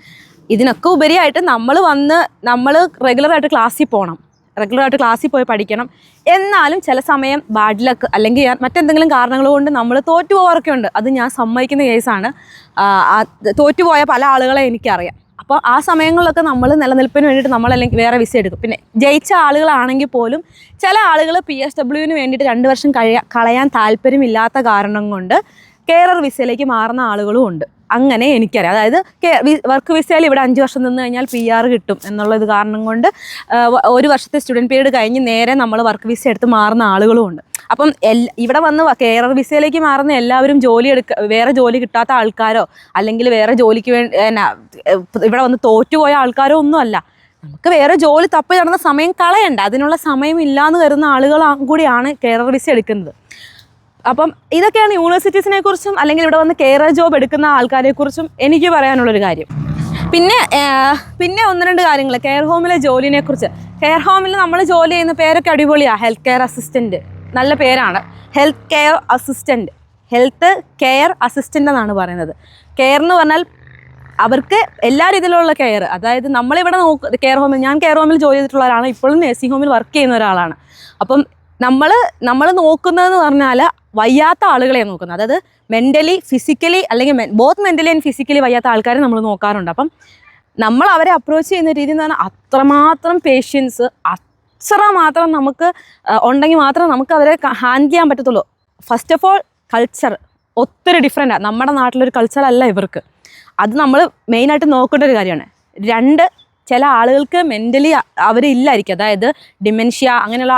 ഇതിനൊക്കെ ഉപരിയായിട്ട് നമ്മൾ റെഗുലറായിട്ട് ക്ലാസ്സിൽ പോകണം, റെഗുലറായിട്ട് ക്ലാസ്സിൽ പോയി പഠിക്കണം. എന്നാലും ചില സമയം ബാഡ് ലക്ക് അല്ലെങ്കിൽ മറ്റെന്തെങ്കിലും കാരണങ്ങൾ കൊണ്ട് നമ്മൾ തോറ്റുപോകാറൊക്കെ ഉണ്ട്. അത് ഞാൻ സമ്മതിക്കുന്ന കേസാണ്. തോറ്റുപോയ പല ആളുകളെ എനിക്കറിയാം. അപ്പോൾ ആ സമയങ്ങളിലൊക്കെ നമ്മൾ നിലനിൽപ്പിന് വേണ്ടിയിട്ട് നമ്മളല്ലെങ്കിൽ വേറെ വിസ എടുക്കും. പിന്നെ ജയിച്ച ആളുകളാണെങ്കിൽ പോലും ചില ആളുകൾ PSWന് വേണ്ടിയിട്ട് 2 വർഷം കളയാൻ താല്പര്യമില്ലാത്ത കാരണം കൊണ്ട് കെയറർ വിസയിലേക്ക് മാറുന്ന ആളുകളും ഉണ്ട്. അങ്ങനെ എനിക്കറിയാം. അതായത് വർക്ക് വിസയിൽ ഇവിടെ 5 വർഷം നിന്ന് കഴിഞ്ഞാൽ PR കിട്ടും എന്നുള്ളത് കാരണം കൊണ്ട് 1 വർഷത്തെ സ്റ്റുഡൻറ്റ് പീരീഡ് കഴിഞ്ഞ് നേരെ നമ്മൾ വർക്ക് വിസ എടുത്ത് മാറുന്ന ആളുകളും ഉണ്ട്. അപ്പം ഇവിടെ വന്ന് കെയറർ വിസയിലേക്ക് മാറുന്ന എല്ലാവരും വേറെ ജോലി കിട്ടാത്ത ആൾക്കാരോ അല്ലെങ്കിൽ വേറെ ജോലിക്ക് വേണ്ടി ഇവിടെ വന്ന് തോറ്റുപോയ ആൾക്കാരോ ഒന്നുമല്ല. നമുക്ക് വേറെ ജോലി തപ്പി നടന്ന സമയം കളയണ്ട, അതിനുള്ള സമയം ഇല്ലയെന്ന് കരുതുന്ന ആളുകൾ കൂടിയാണ് കെയറർ വിസ എടുക്കുന്നത്. അപ്പം ഇതൊക്കെയാണ് യൂണിവേഴ്സിറ്റീസിനെ കുറിച്ചും അല്ലെങ്കിൽ ഇവിടെ വന്ന് കെയറർ ജോബ് എടുക്കുന്ന ആൾക്കാരെ കുറിച്ചും എനിക്ക് പറയാനുള്ളൊരു കാര്യം. പിന്നെ 1-2 കാര്യങ്ങൾ കെയർ ഹോമിലെ ജോലിനെ കുറിച്ച്. കെയർ ഹോമിൽ നമ്മൾ ജോലി ചെയ്യുന്ന പേരൊക്കെ അടിപൊളിയാണ്. ഹെൽത്ത് കെയർ അസിസ്റ്റൻറ്റ്, നല്ല പേരാണ്. ഹെൽത്ത് കെയർ അസിസ്റ്റൻ്റ് എന്നാണ് പറയുന്നത്. കെയർ എന്ന് പറഞ്ഞാൽ അവർക്ക് എല്ലാ രീതിയിലുള്ള കെയർ, അതായത് നമ്മളിവിടെ ഞാൻ കെയർ ഹോമിൽ ജോലി ചെയ്തിട്ടുള്ള ഒരാളാണ്, ഇപ്പോഴും നഴ്സിംഗ് ഹോമിൽ വർക്ക് ചെയ്യുന്ന ഒരാളാണ്. അപ്പം നമ്മൾ നോക്കുന്നതെന്ന് പറഞ്ഞാൽ വയ്യാത്ത ആളുകളെ നോക്കുന്നത്, അതായത് മെൻ്റലി ഫിസിക്കലി അല്ലെങ്കിൽ ബോത്ത് മെൻ്റലി ആൻഡ് ഫിസിക്കലി വയ്യാത്ത ആൾക്കാരെ നമ്മൾ നോക്കാറുണ്ട്. അപ്പം നമ്മൾ അവരെ അപ്രോച്ച് ചെയ്യുന്ന രീതി എന്ന് പറഞ്ഞാൽ അത്രമാത്രം പേഷ്യൻസ് മാത്രം നമുക്ക് ഉണ്ടെങ്കിൽ മാത്രം നമുക്ക് അവരെ ഹാൻഡിൽ ചെയ്യാൻ പറ്റത്തുള്ളൂ. ഫസ്റ്റ് ഓഫ് ഓൾ കൾച്ചർ ഒത്തിരി ഡിഫറെൻറ്റാണ്. നമ്മുടെ നാട്ടിലൊരു കൾച്ചറല്ല ഇവർക്ക്. അത് നമ്മൾ മെയിനായിട്ട് നോക്കേണ്ട ഒരു കാര്യമാണ്. 2, ചില ആളുകൾക്ക് മെൻ്റലി അവരില്ലായിരിക്കും, അതായത് ഡിമെൻഷ്യ അങ്ങനെയുള്ള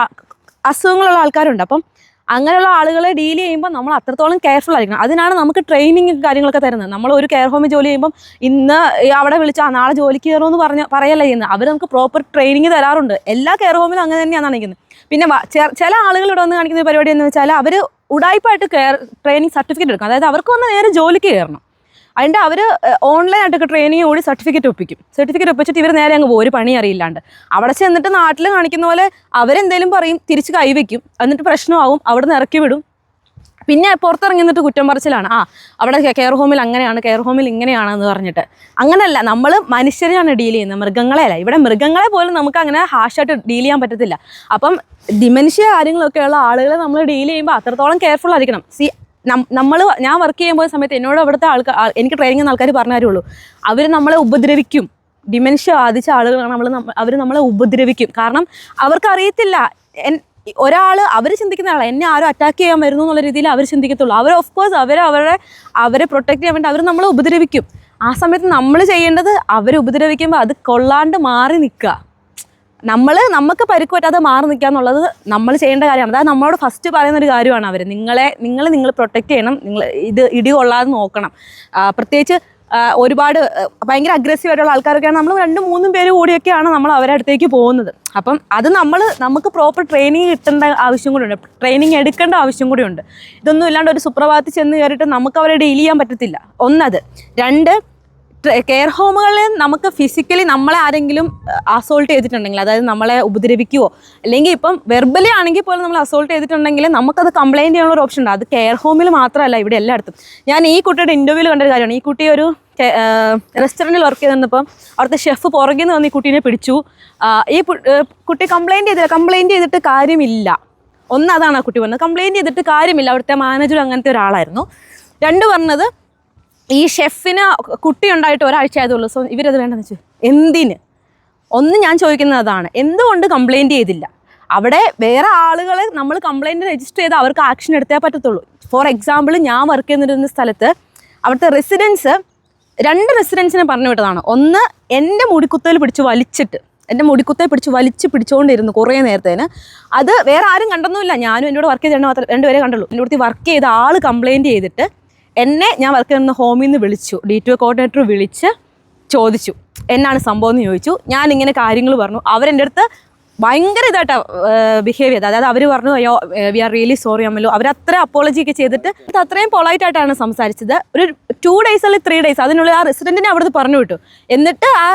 അസുഖങ്ങളുള്ള ആൾക്കാരുണ്ട്. അപ്പം അങ്ങനെയുള്ള ആളുകളെ ഡീൽ ചെയ്യുമ്പോൾ നമ്മൾ അത്രത്തോളം കെയർഫുൾ ആയിരിക്കണം. അതിനാണ് നമുക്ക് ട്രെയിനിങ് കാര്യങ്ങളൊക്കെ തരുന്നത്. നമ്മൾ ഒരു കെയർ ഹോമിൽ ജോലി ചെയ്യുമ്പം ഇന്ന് അവിടെ വിളിച്ചാൽ നാളെ ജോലിക്ക് കയറുമെന്ന് പറയല്ല ചെയ്യുന്നത്. അവർ നമുക്ക് പ്രോപ്പർ ട്രെയിനിങ് തരാറുണ്ട്. എല്ലാ കെയർ ഹോമിലും അങ്ങനെ തന്നെയാണ് കാണിക്കുന്നത്. പിന്നെ ചില ആളുകൾ ഇവിടെ വന്ന് കാണിക്കുന്ന പരിപാടി എന്ന് വെച്ചാൽ അവർ ഉടായ്പായിട്ട് ട്രെയിനിങ് സർട്ടിഫിക്കറ്റ് എടുക്കും. അതായത് അവർക്ക് വന്ന് നേരെ ജോലിക്ക് കയറണം. അതിൻ്റെ അവർ ഓൺലൈനായിട്ടൊക്കെ ട്രെയിനിങ് കൂടി സർട്ടിഫിക്കറ്റ് ഒപ്പിച്ചിട്ട് ഇവർ നേരെ അങ്ങ് പോകും, ഒരു പണി അറിയില്ലാണ്ട്. അവിടെ ചെന്നിട്ട് നാട്ടിൽ കാണിക്കുന്ന പോലെ അവരെന്തേലും പറയും, തിരിച്ച് കൈവയ്ക്കും, എന്നിട്ട് പ്രശ്നമാവും, അവിടെ നിന്ന് ഇറക്കി വിടും. പിന്നെ പുറത്തിറങ്ങി നിന്നിട്ട് കുറ്റം പറച്ചിലാണ്, അവിടെ കെയർ ഹോമിൽ അങ്ങനെയാണ്, കെയർ ഹോമിൽ ഇങ്ങനെയാണെന്ന് പറഞ്ഞിട്ട്. അങ്ങനെയല്ല, നമ്മൾ മനുഷ്യരെയാണ് ഡീൽ ചെയ്യുന്നത്, മൃഗങ്ങളെയല്ല. ഇവിടെ മൃഗങ്ങളെ പോലും നമുക്ക് അങ്ങനെ ഹാഷായിട്ട് ഡീൽ ചെയ്യാൻ പറ്റത്തില്ല. അപ്പം ഡിമെൻഷ്യ കാര്യങ്ങളൊക്കെയുള്ള ആളുകളെ നമ്മൾ ഡീൽ ചെയ്യുമ്പോൾ അത്രത്തോളം കെയർഫുൾ ആയിരിക്കണം. ഞാൻ വർക്ക് ചെയ്യാൻ പോയ സമയത്ത് എന്നോട് അവിടുത്തെ എനിക്ക് ട്രെയിനിങ് ചെയ്യുന്ന ആൾക്കാർ പറഞ്ഞ കാര്യമുള്ളൂ, അവർ നമ്മളെ ഉപദ്രവിക്കും. ഡിമെൻഷ്യ ബാധിച്ച ആളുകളാണ് അവർ നമ്മളെ ഉപദ്രവിക്കും. കാരണം അവർക്കറിയത്തില്ല ഒരാൾ അവർ ചിന്തിക്കുന്ന ആളാണ്, എന്നെ ആരും അറ്റാക്ക് ചെയ്യാൻ വരുന്നു എന്നുള്ള രീതിയിൽ അവർ ചിന്തിക്കത്തുള്ളൂ. അവർ ഓഫ് കോഴ്സ് അവരെ പ്രൊട്ടക്ട് ചെയ്യാൻ വേണ്ടി അവർ നമ്മളെ ഉപദ്രവിക്കും. ആ സമയത്ത് നമ്മൾ ചെയ്യേണ്ടത് അവരെ ഉപദ്രവിക്കുമ്പോൾ അത് കൊള്ളാണ്ട് മാറി നിൽക്കുക. നമുക്ക് പരിക്ക് പറ്റാതെ മാറി നിൽക്കുക എന്നുള്ളത് നമ്മൾ ചെയ്യേണ്ട കാര്യമാണ്. അതായത് നമ്മളോട് ഫസ്റ്റ് പറയുന്നൊരു കാര്യമാണ് അവർ, നിങ്ങൾ പ്രൊട്ടക്ട് ചെയ്യണം, നിങ്ങൾ ഇത് ഇടി കൊള്ളാതെ നോക്കണം. പ്രത്യേകിച്ച് ഒരുപാട് ഭയങ്കര അഗ്രസീവായിട്ടുള്ള ആൾക്കാരൊക്കെയാണ്, നമ്മൾ 2-3 പേര് കൂടിയൊക്കെയാണ് നമ്മൾ അവരുടെ അടുത്തേക്ക് പോകുന്നത്. അപ്പം അത് നമുക്ക് പ്രോപ്പർ ട്രെയിനിങ് കിട്ടേണ്ട ആവശ്യം കൂടിയുണ്ട്, ട്രെയിനിങ് എടുക്കേണ്ട ആവശ്യം കൂടിയുണ്ട്. ഇതൊന്നും ഇല്ലാണ്ട് ഒരു സുപ്രഭാതത്തിൽ ചെന്ന് കയറിയിട്ട് നമുക്ക് അവരെ ഡീൽ ചെയ്യാൻ പറ്റത്തില്ല. ഒന്നത്. 2, കെയർ ഹോമുകളിൽ നമുക്ക് ഫിസിക്കലി നമ്മളെ ആരെങ്കിലും അസോൾട്ട് ചെയ്തിട്ടുണ്ടെങ്കിൽ, അതായത് നമ്മളെ ഉപദ്രവിക്കുവോ അല്ലെങ്കിൽ ഇപ്പം വെർബലി ആണെങ്കിൽ പോലും നമ്മൾ അസോൾട്ട് ചെയ്തിട്ടുണ്ടെങ്കിൽ നമുക്കത് കംപ്ലയിൻറ്റ് ചെയ്യാനുള്ള ഒരു ഓപ്ഷൻ ഉണ്ട്. അത് കെയർ ഹോമിൽ മാത്രമല്ല, ഇവിടെ എല്ലായിടത്തും. ഞാൻ ഈ കുട്ടിയുടെ ഇൻ്റർവ്യൂവിൽ കണ്ടൊരു കാര്യമാണ്. ഈ കുട്ടി ഒരു റെസ്റ്റോറൻറ്റിൽ വർക്ക് ചെയ്തിരുന്നപ്പം അവിടുത്തെ ഷെഫ് പുറകിൽ നിന്ന് വന്ന് ഈ കുട്ടീനെ പിടിച്ചു. ഈ കുട്ടി കംപ്ലയിൻറ്റ് ചെയ്തിട്ട് കാര്യമില്ല. അതാണ് ആ കുട്ടി പറഞ്ഞത്, കംപ്ലയിൻറ്റ് ചെയ്തിട്ട് കാര്യമില്ല. അവിടുത്തെ മാനേജർ അങ്ങനത്തെ ഒരാളായിരുന്നു. 2 പറഞ്ഞത്, ഈ ഷെഫിന് കുട്ടി ഉണ്ടായിട്ട് ഒരാഴ്ച ആയതുള്ളൂ, സോ ഇവരത് വേണ്ടെന്ന് വെച്ചു. എന്തിന്? ഞാൻ ചോദിക്കുന്നത് അതാണ്, എന്തുകൊണ്ട് കംപ്ലയിൻറ്റ് ചെയ്തില്ല? അവിടെ വേറെ ആളുകളെ നമ്മൾ കംപ്ലയിൻറ്റ് രജിസ്റ്റർ ചെയ്ത് അവർക്ക് ആക്ഷൻ എടുത്തേ പറ്റത്തുള്ളൂ. ഫോർ എക്സാമ്പിൾ, ഞാൻ വർക്ക് ചെയ്യുന്നിരുന്ന സ്ഥലത്ത് അവിടുത്തെ റെസിഡൻസ് 2 റെസിഡൻസിനെ പറഞ്ഞു വിട്ടതാണ്. ഒന്ന്, എൻ്റെ മുടിക്കുത്തയിൽ പിടിച്ചുകൊണ്ടിരുന്നു കുറേ നേരത്തേന്. അത് വേറെ ആരും കണ്ടൊന്നുമില്ല, ഞാനും എന്നോട് വർക്ക് ചെയ്ത് 2 പേരെ കണ്ടുള്ളൂ. എൻ്റെ അടുത്ത് വർക്ക് ചെയ്ത ആൾ കംപ്ലയിൻറ്റ് ചെയ്തിട്ട് ഞാൻ വർക്ക് ചെയ്യുന്ന ഹോമിൽ നിന്ന് വിളിച്ചു, D2 കോർഡിനേറ്റർ വിളിച്ച് ചോദിച്ചു എന്നാണ് സംഭവം എന്ന് ചോദിച്ചു. ഞാനിങ്ങനെ കാര്യങ്ങൾ പറഞ്ഞു. അവരെൻ്റെ അടുത്ത് ഭയങ്കര ഇതായിട്ടാണ് ബിഹേവ് ചെയ്തത്. അതായത് അവർ പറഞ്ഞു, അയ്യോ വി ആർ റിയലി സോറി അമ്മല്ലോ. അവരത്ര അപ്പോളജി ഒക്കെ ചെയ്തിട്ട് അത്രയും പൊളൈറ്റായിട്ടാണ് സംസാരിച്ചത്. ഒരു 2 days അല്ലെങ്കിൽ 3 days അതിനുള്ളിൽ ആ റെസിഡൻറ്റിനെ അവിടുന്ന് പറഞ്ഞു വിട്ടു. എന്നിട്ട് ആ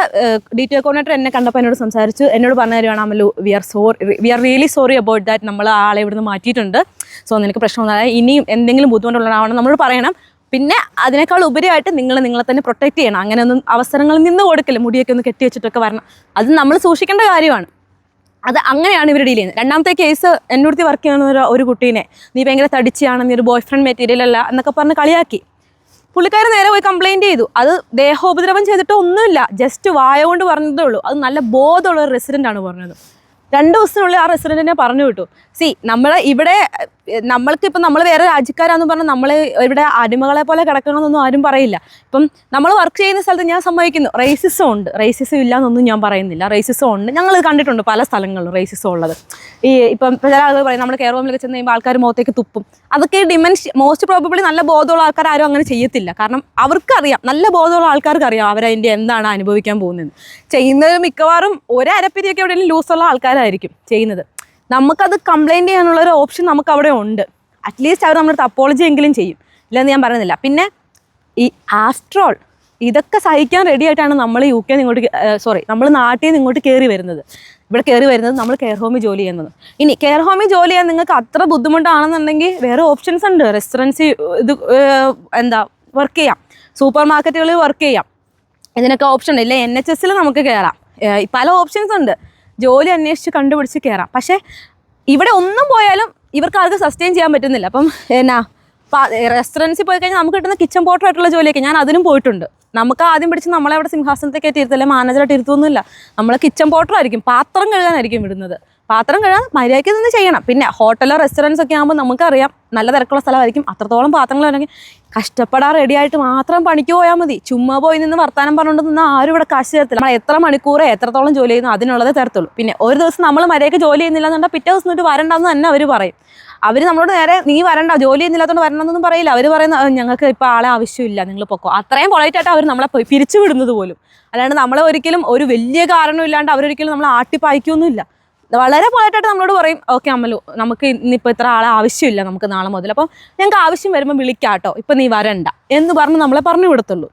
D2 കോർഡിനേറ്റർ എന്നെ കണ്ടപ്പോൾ എന്നോട് സംസാരിച്ചു, എന്നോട് പറഞ്ഞു തരുവാണ്, അമ്മല്ലോ we are really sorry about that, നമ്മൾ ആ ആളെ ഇവിടുന്ന് മാറ്റിയിട്ടുണ്ട്, സോ നിനക്ക് പ്രശ്നമൊന്നും ഇനിയും എന്തെങ്കിലും ബുദ്ധിമുട്ടുള്ളതാവണം നമ്മൾ പറയണം. പിന്നെ അതിനേക്കാൾ ഉപരിയായിട്ട് നിങ്ങളെ തന്നെ പ്രൊട്ടക്ട് ചെയ്യണം. അങ്ങനെയൊന്നും അവസരങ്ങളിൽ നിന്ന് കൊടുക്കില്ല, മുടിയൊക്കെ ഒന്ന് കെട്ടി വെച്ചിട്ടൊക്കെ വരണം. അത് നമ്മൾ സൂക്ഷിക്കേണ്ട കാര്യമാണ്. അത് അങ്ങനെയാണ് ഇവർ ഡീൽ ചെയ്യുന്നത്. 2ാമത്തെ കേസ്, എന്നോടത്തി വർക്ക് ചെയ്യുന്ന ഒരു കുട്ടീനെ, നീ ഭയങ്കര തടിച്ചാണ്, നീ ഒരു ബോയ് ഫ്രണ്ട് മെറ്റീരിയൽ അല്ല എന്നൊക്കെ പറഞ്ഞ് കളിയാക്കി. പുള്ളിക്കാരൻ നേരെ പോയി കംപ്ലയിൻറ്റ് ചെയ്തു. അത് ദേഹോപദ്രവം ചെയ്തിട്ട് ഒന്നുമില്ല, ജസ്റ്റ് വായ കൊണ്ട് പറഞ്ഞതേ ഉള്ളൂ. അത് നല്ല ബോധമുള്ള ഒരു റെസിഡൻ്റാണ് പറഞ്ഞത്. 2 ദിവസത്തിനുള്ളിൽ ആ റെസിഡൻറ്റിനെ പറഞ്ഞു വിട്ടു. നമ്മൾക്കിപ്പം നമ്മൾ വേറെ രാജ്യക്കാരാന്ന് പറഞ്ഞാൽ നമ്മൾ ഇവിടെ അടിമകളെ പോലെ കിടക്കണമെന്നൊന്നും ആരും പറയില്ല. ഇപ്പം നമ്മൾ വർക്ക് ചെയ്യുന്ന സ്ഥലത്ത് ഞാൻ സമ്മതിക്കുന്നു, റേസിസം ഉണ്ട്, റേസിസം ഇല്ല എന്നൊന്നും ഞാൻ പറയുന്നില്ല, റേസിസം ഉണ്ട്. ഞങ്ങൾ കണ്ടിട്ടുണ്ട് പല സ്ഥലങ്ങളിലും റേസിസം ഉള്ളത്. ഇപ്പം ചില ആളുകൾ പറയും, നമ്മൾ കെയർ ഹോമിലൊക്കെ ചെന്ന് കഴിയുമ്പോൾ ആൾക്കാർ മുഖത്തേക്ക് തുപ്പും. അതൊക്കെ മോസ്റ്റ് പ്രോബബ്ലി നല്ല ബോധമുള്ള ആൾക്കാർ ആരും അങ്ങനെ ചെയ്യത്തില്ല. കാരണം അവർക്കറിയാം, നല്ല ബോധമുള്ള ആൾക്കാർക്ക് അറിയാം അവരതിൻ്റെ എന്താണ് അനുഭവിക്കാൻ പോകുന്നത്. ചെയ്യുന്നത് മിക്കവാറും ഒരരപ്പിരിയൊക്കെ എവിടെയെങ്കിലും ലൂസുള്ള ആൾക്കാരായിരിക്കും ചെയ്യുന്നത്. നമുക്കത് കംപ്ലയിൻറ്റ് ചെയ്യാനുള്ളൊരു ഓപ്ഷൻ നമുക്ക് അവിടെ ഉണ്ട്. അറ്റ്ലീസ്റ്റ് അവർ നമ്മുടെ അപ്പോളജി എങ്കിലും ചെയ്യും, ഇല്ലെന്ന് ഞാൻ പറയുന്നില്ല. പിന്നെ ഈ ആഫ്റ്റർ ഓൾ ഇതൊക്കെ സഹിക്കാൻ റെഡി ആയിട്ടാണ് നമ്മൾ നമ്മൾ നാട്ടിൽ നിന്ന് ഇങ്ങോട്ട് കയറി വരുന്നത്. ഇവിടെ കയറി വരുന്നത് നമ്മൾ കെയർ ഹോമിൽ ജോലി ചെയ്യുന്നത്. ഇനി കെയർ ഹോമിൽ ജോലി ചെയ്യാൻ നിങ്ങൾക്ക് അത്ര ബുദ്ധിമുട്ടാണെന്നുണ്ടെങ്കിൽ വേറെ ഓപ്ഷൻസ് ഉണ്ട്. റെസ്റ്റോറൻറ്റ്സ് വർക്ക് ചെയ്യാം, സൂപ്പർ മാർക്കറ്റുകളിൽ വർക്ക് ചെയ്യാം, ഇതിനൊക്കെ ഓപ്ഷൻ ഉണ്ട്. ഇല്ല NHSൽ നമുക്ക് കയറാം, പല ഓപ്ഷൻസ് ഉണ്ട്. ജോലി അന്വേഷിച്ച് കണ്ടുപിടിച്ച് കയറാം. പക്ഷേ ഇവിടെ ഒന്നും പോയാലും ഇവർക്ക് ആർക്ക് സസ്റ്റെയിൻ ചെയ്യാൻ പറ്റുന്നില്ല. അപ്പം റെസ്റ്റോറൻറ്റ്സിൽ പോയി കഴിഞ്ഞാൽ നമുക്ക് കിട്ടുന്ന കിച്ചൺ പോർട്ടറായിട്ടുള്ള ജോലിയൊക്കെ ഞാൻ അതിനും പോയിട്ടുണ്ട്. നമുക്ക് ആദ്യം പിടിച്ച് നമ്മളെ അവിടെ സിംഹാസനത്തേക്ക് ഇരുത്തല്ല, മാനേജറായിട്ട് ഇരുത്തൊന്നുമില്ല. നമ്മളെ കിച്ചൺ പോർട്ടറായിരിക്കും, പാത്രം കഴുകാനായിരിക്കും വിടുന്നത്. പാത്രം കഴുകാൻ മര്യാദയ്ക്ക് നിന്ന് ചെയ്യണം. പിന്നെ ഹോട്ടലോ റെസ്റ്റോറൻറ്റ്സ് ഒക്കെ ആകുമ്പോൾ നമുക്കറിയാം നല്ല തിരക്കുള്ള സ്ഥലമായിരിക്കും, അത്രത്തോളം പാത്രങ്ങളാണെങ്കിൽ കഷ്ടപ്പെടാൻ റെഡി ആയിട്ട് മാത്രം പണിക്ക് പോയാൽ മതി. ചുമ്മാ പോയി നിന്ന് വർത്താനം പറഞ്ഞുകൊണ്ട് നിന്ന് ആരും ഇവിടെ കാശ് തരത്തില്ല. നമ്മൾ എത്ര മണിക്കൂർ എത്രത്തോളം ജോലി ചെയ്യുന്നു അതിനുള്ളതേ തരത്തുള്ളൂ. പിന്നെ ഒരു ദിവസം നമ്മൾ മര്യാദയ്ക്ക് ജോലി ചെയ്യുന്നില്ല എന്നുണ്ടെങ്കിൽ പിറ്റേ ദിവസം തൊട്ട് വരണ്ടെന്ന് തന്നെ അവർ പറയും. അവർ നമ്മളോട് നേരെ നീ വരണ്ട, ജോലി ചെയ്യുന്നില്ലാത്തതുകൊണ്ട് വരണമെന്നൊന്നും പറയില്ല. അവർ പറയുന്ന ഞങ്ങൾക്ക് ഇപ്പോൾ ആളെ ആവശ്യമില്ല, നിങ്ങൾ പൊക്കോ. അത്രയും പൊളൈറ്റായിട്ട് അവർ നമ്മളെ പിരിച്ചു വിടുന്നത് പോലും. അല്ലാണ്ട് നമ്മളെ ഒരിക്കലും ഒരു വലിയ കാരണമില്ലാണ്ട് അവരൊരിക്കലും നമ്മളെ ആട്ടിപ്പായിക്കൊന്നുമില്ല. വളരെ പൊളൈറ്റായിട്ട് നമ്മളോട് പറയും, ഓക്കെ അമ്മലു, നമുക്ക് ഇന്നിപ്പോൾ ഇത്ര ആളെ ആവശ്യമില്ല, നമുക്ക് നാളെ മുതൽ, അപ്പം ഞങ്ങൾക്ക് ആവശ്യം വരുമ്പോൾ വിളിക്കാട്ടോ, ഇപ്പം നീ വരണ്ട എന്ന് പറഞ്ഞ് നമ്മളെ പറഞ്ഞു വിടത്തുള്ളൂ.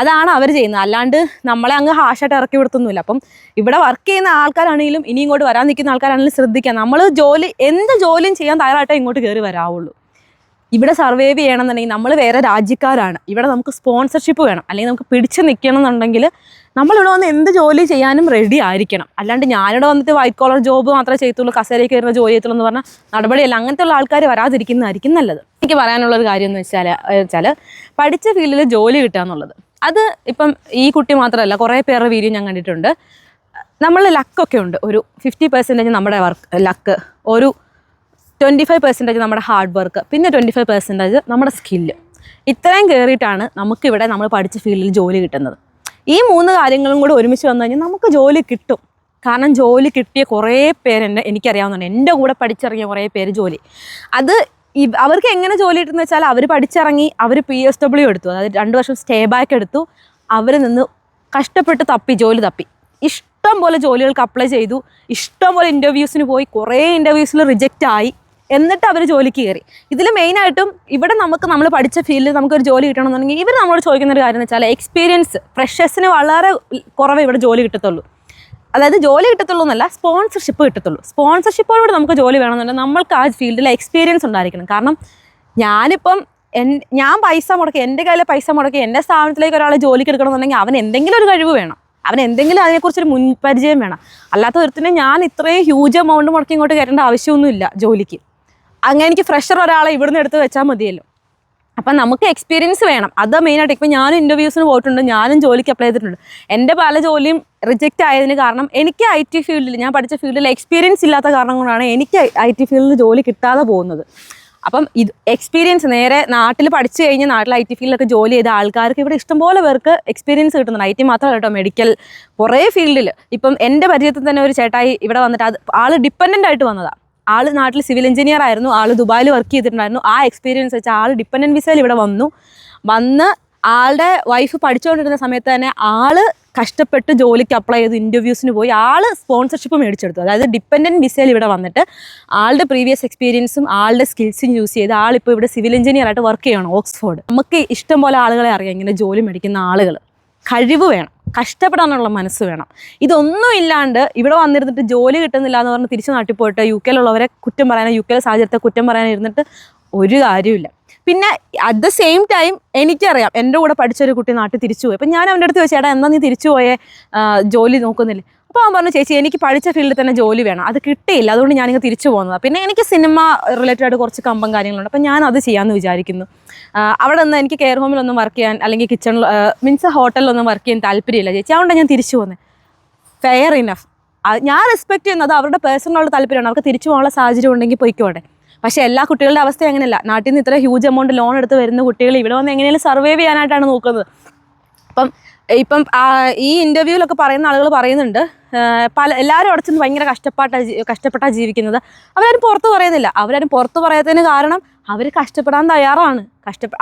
അതാണ് അവർ ചെയ്യുന്നത്. അല്ലാണ്ട് നമ്മളെ അങ്ങ് ഹാഷായിട്ട് ഇറക്കി വിടത്തൊന്നുമില്ല. അപ്പം ഇവിടെ വർക്ക് ചെയ്യുന്ന ആൾക്കാരാണെങ്കിലും ഇനി ഇങ്ങോട്ട് വരാൻ നിൽക്കുന്ന ആൾക്കാരാണെങ്കിലും ശ്രദ്ധിക്കുക, നമ്മൾ എന്ത് ജോലിയും ചെയ്യാൻ തയ്യാറായിട്ടേ ഇങ്ങോട്ട് കയറി വരാവുള്ളൂ. ഇവിടെ സർവൈവ് ചെയ്യണമെന്നുണ്ടെങ്കിൽ നമ്മൾ വേറെ രാജ്യക്കാരാണ്, ഇവിടെ നമുക്ക് സ്പോൺസർഷിപ്പ് വേണം, അല്ലെങ്കിൽ നമുക്ക് പിടിച്ച് നിൽക്കണം എന്നുണ്ടെങ്കിൽ നമ്മളിവിടെ വന്ന് എന്ത് ജോലി ചെയ്യാനും റെഡി ആയിരിക്കണം. അല്ലാണ്ട് ഞാനിവിടെ വന്നിട്ട് വൈറ്റ് കോളർ ജോബ് മാത്രമേ ചെയ്യത്തുള്ളൂ, കസേരയിൽ കയറുന്ന ജോലി ചെയ്യത്തുള്ളൂ എന്ന് പറഞ്ഞാൽ നടപടിയല്ല. അങ്ങനത്തെ ഉള്ള ആൾക്കാർ വരാതിരിക്കുന്നതായിരിക്കും നല്ലത്. എനിക്ക് പറയാനുള്ളൊരു കാര്യം എന്ന് വെച്ചാൽ പഠിച്ച ഫീൽഡിൽ ജോലി കിട്ടുക എന്നുള്ളത്, അത് ഇപ്പം ഈ കുട്ടി മാത്രമല്ല, കുറേ പേരുടെ വീഡിയോ ഞാൻ കണ്ടിട്ടുണ്ട്. നമ്മൾ ലക്കൊക്കെ ഉണ്ട്, ഒരു 50% നമ്മുടെ ലക്ക്, ഒരു 25% നമ്മുടെ ഹാർഡ് വർക്ക്, പിന്നെ 25% നമ്മുടെ സ്കില്ല്. ഇത്രയും കയറിയിട്ടാണ് നമുക്കിവിടെ നമ്മൾ പഠിച്ച ഫീൽഡിൽ ജോലി കിട്ടുന്നത്. ഈ 3 കാര്യങ്ങളും കൂടി ഒരുമിച്ച് വന്നു കഴിഞ്ഞാൽ നമുക്ക് ജോലി കിട്ടും. കാരണം ജോലി കിട്ടിയ കുറേ പേരെന്നെ എനിക്കറിയാവുന്നുണ്ട്, എൻ്റെ കൂടെ പഠിച്ചിറങ്ങിയ കുറേ പേര് ജോലി. അത് അവർക്ക് എങ്ങനെ ജോലി കിട്ടുമെന്ന് വെച്ചാൽ അവർ പഠിച്ചിറങ്ങി, അവർ PSW എടുത്തു, അതായത് 2 വർഷം സ്റ്റേ ബാക്ക് എടുത്തു. അവർ നിന്ന് കഷ്ടപ്പെട്ട് ജോലി തപ്പി, ഇഷ്ടം പോലെ ജോലികൾക്ക് അപ്ലൈ ചെയ്തു, ഇഷ്ടം പോലെ ഇൻ്റർവ്യൂസിന് പോയി, കുറേ ഇൻ്റർവ്യൂസിൽ റിജക്റ്റ് ആയി, എന്നിട്ട് അവർ ജോലിക്ക് കയറി. ഇതിൽ മെയിനായിട്ടും ഇവിടെ നമ്മൾ പഠിച്ച ഫീൽഡിൽ നമുക്കൊരു ജോലി കിട്ടണമെന്നുണ്ടെങ്കിൽ ഇവർ നമ്മളോട് ചോദിക്കുന്ന ഒരു കാര്യം എന്ന് വെച്ചാൽ എക്സ്പീരിയൻസ്. ഫ്രഷേഴ്സിന് വളരെ കുറവേ ഇവിടെ ജോലി കിട്ടത്തുള്ളൂ. അതായത് ജോലി കിട്ടത്തുള്ളൂ എന്നല്ല, സ്പോൺസർഷിപ്പ് കിട്ടത്തുള്ളൂ. സ്പോൺസർഷിപ്പോടുകൂടി നമുക്ക് ജോലി വേണമെന്നുണ്ടെങ്കിൽ നമ്മൾക്ക് ആ ഫീൽഡിലെ എക്സ്പീരിയൻസ് ഉണ്ടായിരിക്കണം. കാരണം ഞാനിപ്പം ഞാൻ പൈസ മുടക്കി, എൻ്റെ കയ്യിലെ പൈസ മുടക്കി എൻ്റെ സ്ഥാപനത്തിലേക്ക് ഒരാളെ ജോലിക്ക് എടുക്കണമെന്നുണ്ടെങ്കിൽ അവൻ എന്തെങ്കിലും ഒരു കഴിവ് വേണം, അവൻ എന്തെങ്കിലും അതിനെക്കുറിച്ചൊരു മുൻപരിചയം വേണം. അല്ലാത്ത ഒരുത്തിനെ ഞാൻ ഇത്രയും ഹ്യൂജ് എമൗണ്ട് മുടക്കി ഇങ്ങോട്ട് കയറ്റേണ്ട ആവശ്യമൊന്നുമില്ല ജോലിക്ക്. അങ്ങനെ എനിക്ക് ഫ്രഷർ ഒരാളെ ഇവിടുന്ന് എടുത്ത് വെച്ചാൽ മതിയല്ലോ. അപ്പം നമുക്ക് എക്സ്പീരിയൻസ് വേണം, അത് മെയിനായിട്ട്. ഇപ്പം ഞാനും ഇൻ്റർവ്യൂസിന് പോയിട്ടുണ്ട്, ഞാനും ജോലിക്ക് അപ്ലൈ ചെയ്തിട്ടുണ്ട്. എൻ്റെ പല ജോലിയും റിജക്റ്റ് ആയതിന് കാരണം എനിക്ക് IT ഫീൽഡിൽ, ഞാൻ പഠിച്ച ഫീൽഡിൽ എക്സ്പീരിയൻസ് ഇല്ലാത്ത കാരണം കൊണ്ടാണ് എനിക്ക് IT ഫീൽഡിൽ ജോലി കിട്ടാതെ പോകുന്നത്. അപ്പം ഇത് എക്സ്പീരിയൻസ് നേരെ നാട്ടിൽ പഠിച്ചു കഴിഞ്ഞ് നാട്ടിൽ IT ഫീൽഡിലൊക്കെ ജോലി ചെയ്ത ആൾക്കാർക്ക് ഇവിടെ ഇഷ്ടംപോലെ പേർക്ക് എക്സ്പീരിയൻസ് കിട്ടുന്നുണ്ട്. IT മാത്രമല്ല കേട്ടോ, മെഡിക്കൽ കുറേ ഫീൽഡിൽ. ഇപ്പം എൻ്റെ പരിചയത്തിൽ തന്നെ ഒരു ചേട്ടായി ഇവിടെ വന്നിട്ട് ആൾ ഡിപ്പെൻഡൻ്റ് ആയിട്ട് വന്നതാണ്. ആൾ നാട്ടിൽ സിവിൽ എഞ്ചിനീയർ ആയിരുന്നു, ആൾ ദുബായിൽ വർക്ക് ചെയ്തിട്ടുണ്ടായിരുന്നു. ആ എക്സ്പീരിയൻസ് വെച്ച് ആൾ ഡിപ്പെൻഡൻറ്റ് വിസയിൽ ഇവിടെ വന്ന് ആളുടെ വൈഫ് പഠിച്ചുകൊണ്ടിരുന്ന സമയത്ത് തന്നെ ആൾ കഷ്ടപ്പെട്ട് ജോലിക്ക് അപ്ലൈ ചെയ്ത് ഇൻ്റർവ്യൂസിന് പോയി ആൾ സ്പോൺസർഷിപ്പ് മേടിച്ചെടുത്തു. അതായത് ഡിപ്പെൻഡൻറ്റ് വിസയിൽ ഇവിടെ വന്നിട്ട് ആളുടെ പ്രീവിയസ് എക്സ്പീരിയൻസും ആളുടെ സ്കിൽസും യൂസ് ചെയ്ത് ആളിപ്പോൾ ഇവിടെ സിവിൽ എഞ്ചിനീയർ ആയിട്ട് വർക്ക് ചെയ്യണം ഓക്സ്ഫോർഡ്. നമുക്ക് ഇഷ്ടം പോലെ ആളുകളെ അറിയാം ഇങ്ങനെ ജോലി മേടിക്കുന്ന ആളുകൾ. കഴിവ് വേണം, കഷ്ടപ്പെടാനുള്ള മനസ്സ് വേണം. ഇതൊന്നും ഇല്ലാണ്ട് ഇവിടെ വന്നിരുന്നിട്ട് ജോലി കിട്ടുന്നില്ല എന്ന് പറഞ്ഞ് തിരിച്ച് നാട്ടിൽ പോയിട്ട് UK-ലുള്ളവരെ കുറ്റം പറയാനോ UK-ലെ സാഹചര്യത്തെ കുറ്റം പറയാനോ ഇരുന്നിട്ട് ഒരു കാര്യമില്ല. പിന്നെ അറ്റ് ദ സെയിം ടൈം എനിക്കറിയാം എൻ്റെ കൂടെ പഠിച്ചൊരു കുട്ടി നാട്ടിൽ തിരിച്ചു പോയി. അപ്പം ഞാൻ അവൻ്റെ അടുത്ത് ചോദിച്ചു, ചേട്ടാ എന്നാ നീ തിരിച്ചു പോയേ, ജോലി നോക്കുന്നില്ലേ? അപ്പോൾ അവൻ പറഞ്ഞു, ചേച്ചി എനിക്ക് പഠിച്ച ഫീൽഡിൽ തന്നെ ജോലി വേണം, അത് കിട്ടിയില്ല, അതുകൊണ്ട് ഞാനിങ്ങ് തിരിച്ചു പോകുന്നതാണ്. പിന്നെ എനിക്ക് സിനിമ റിലേറ്റഡ് ആയിട്ട് കുറച്ച് കമ്പം കാര്യങ്ങളുണ്ട്, അപ്പം ഞാൻ അത് ചെയ്യാമെന്ന് വിചാരിക്കുന്നു. അവിടെ നിന്ന് എനിക്ക് കെയർ ഹോമിലൊന്നും വർക്ക് ചെയ്യാൻ, അല്ലെങ്കിൽ കിച്ചണിൽ മീൻസ് ഹോട്ടലിലൊന്നും വർക്ക് ചെയ്യാൻ താല്പര്യമില്ല ചേച്ചി, അതുകൊണ്ടാണ് ഞാൻ തിരിച്ചു പോകുന്നത്. ഫെയർ ഇനഫ്, ഞാൻ റെസ്പെക്ട് ചെയ്യുന്നത് അവരുടെ പേഴ്സണലുള്ള താല്പര്യമാണ്. അവർക്ക് തിരിച്ചു പോകാനുള്ള സാഹചര്യം ഉണ്ടെങ്കിൽ പൊയ്ക്കോട്ടെ. പക്ഷേ എല്ലാ കുട്ടികളുടെ അവസ്ഥ അങ്ങനെയല്ല. നാട്ടിൽ നിന്ന് ഇത്ര ഹ്യൂജ് എമൗണ്ട് ലോൺ എടുത്ത് വരുന്ന കുട്ടികൾ ഇവിടെ വന്ന് എങ്ങനെയും സർവൈവ് ചെയ്യാനായിട്ടാണ് നോക്കുന്നത്. ഇപ്പം ഈ ഇൻ്റർവ്യൂവിലൊക്കെ പറയുന്ന ആളുകൾ പറയുന്നുണ്ട്, എല്ലാവരും അവിടെ ചെന്ന് ഭയങ്കര കഷ്ടപ്പെട്ടാണ് ജീവിക്കുന്നത്. അവരാരും പുറത്ത് പറയുന്നില്ല. അവരാരും പുറത്ത് പറയാത്തതിന് കാരണം അവർ കഷ്ടപ്പെടാൻ തയ്യാറാണ്.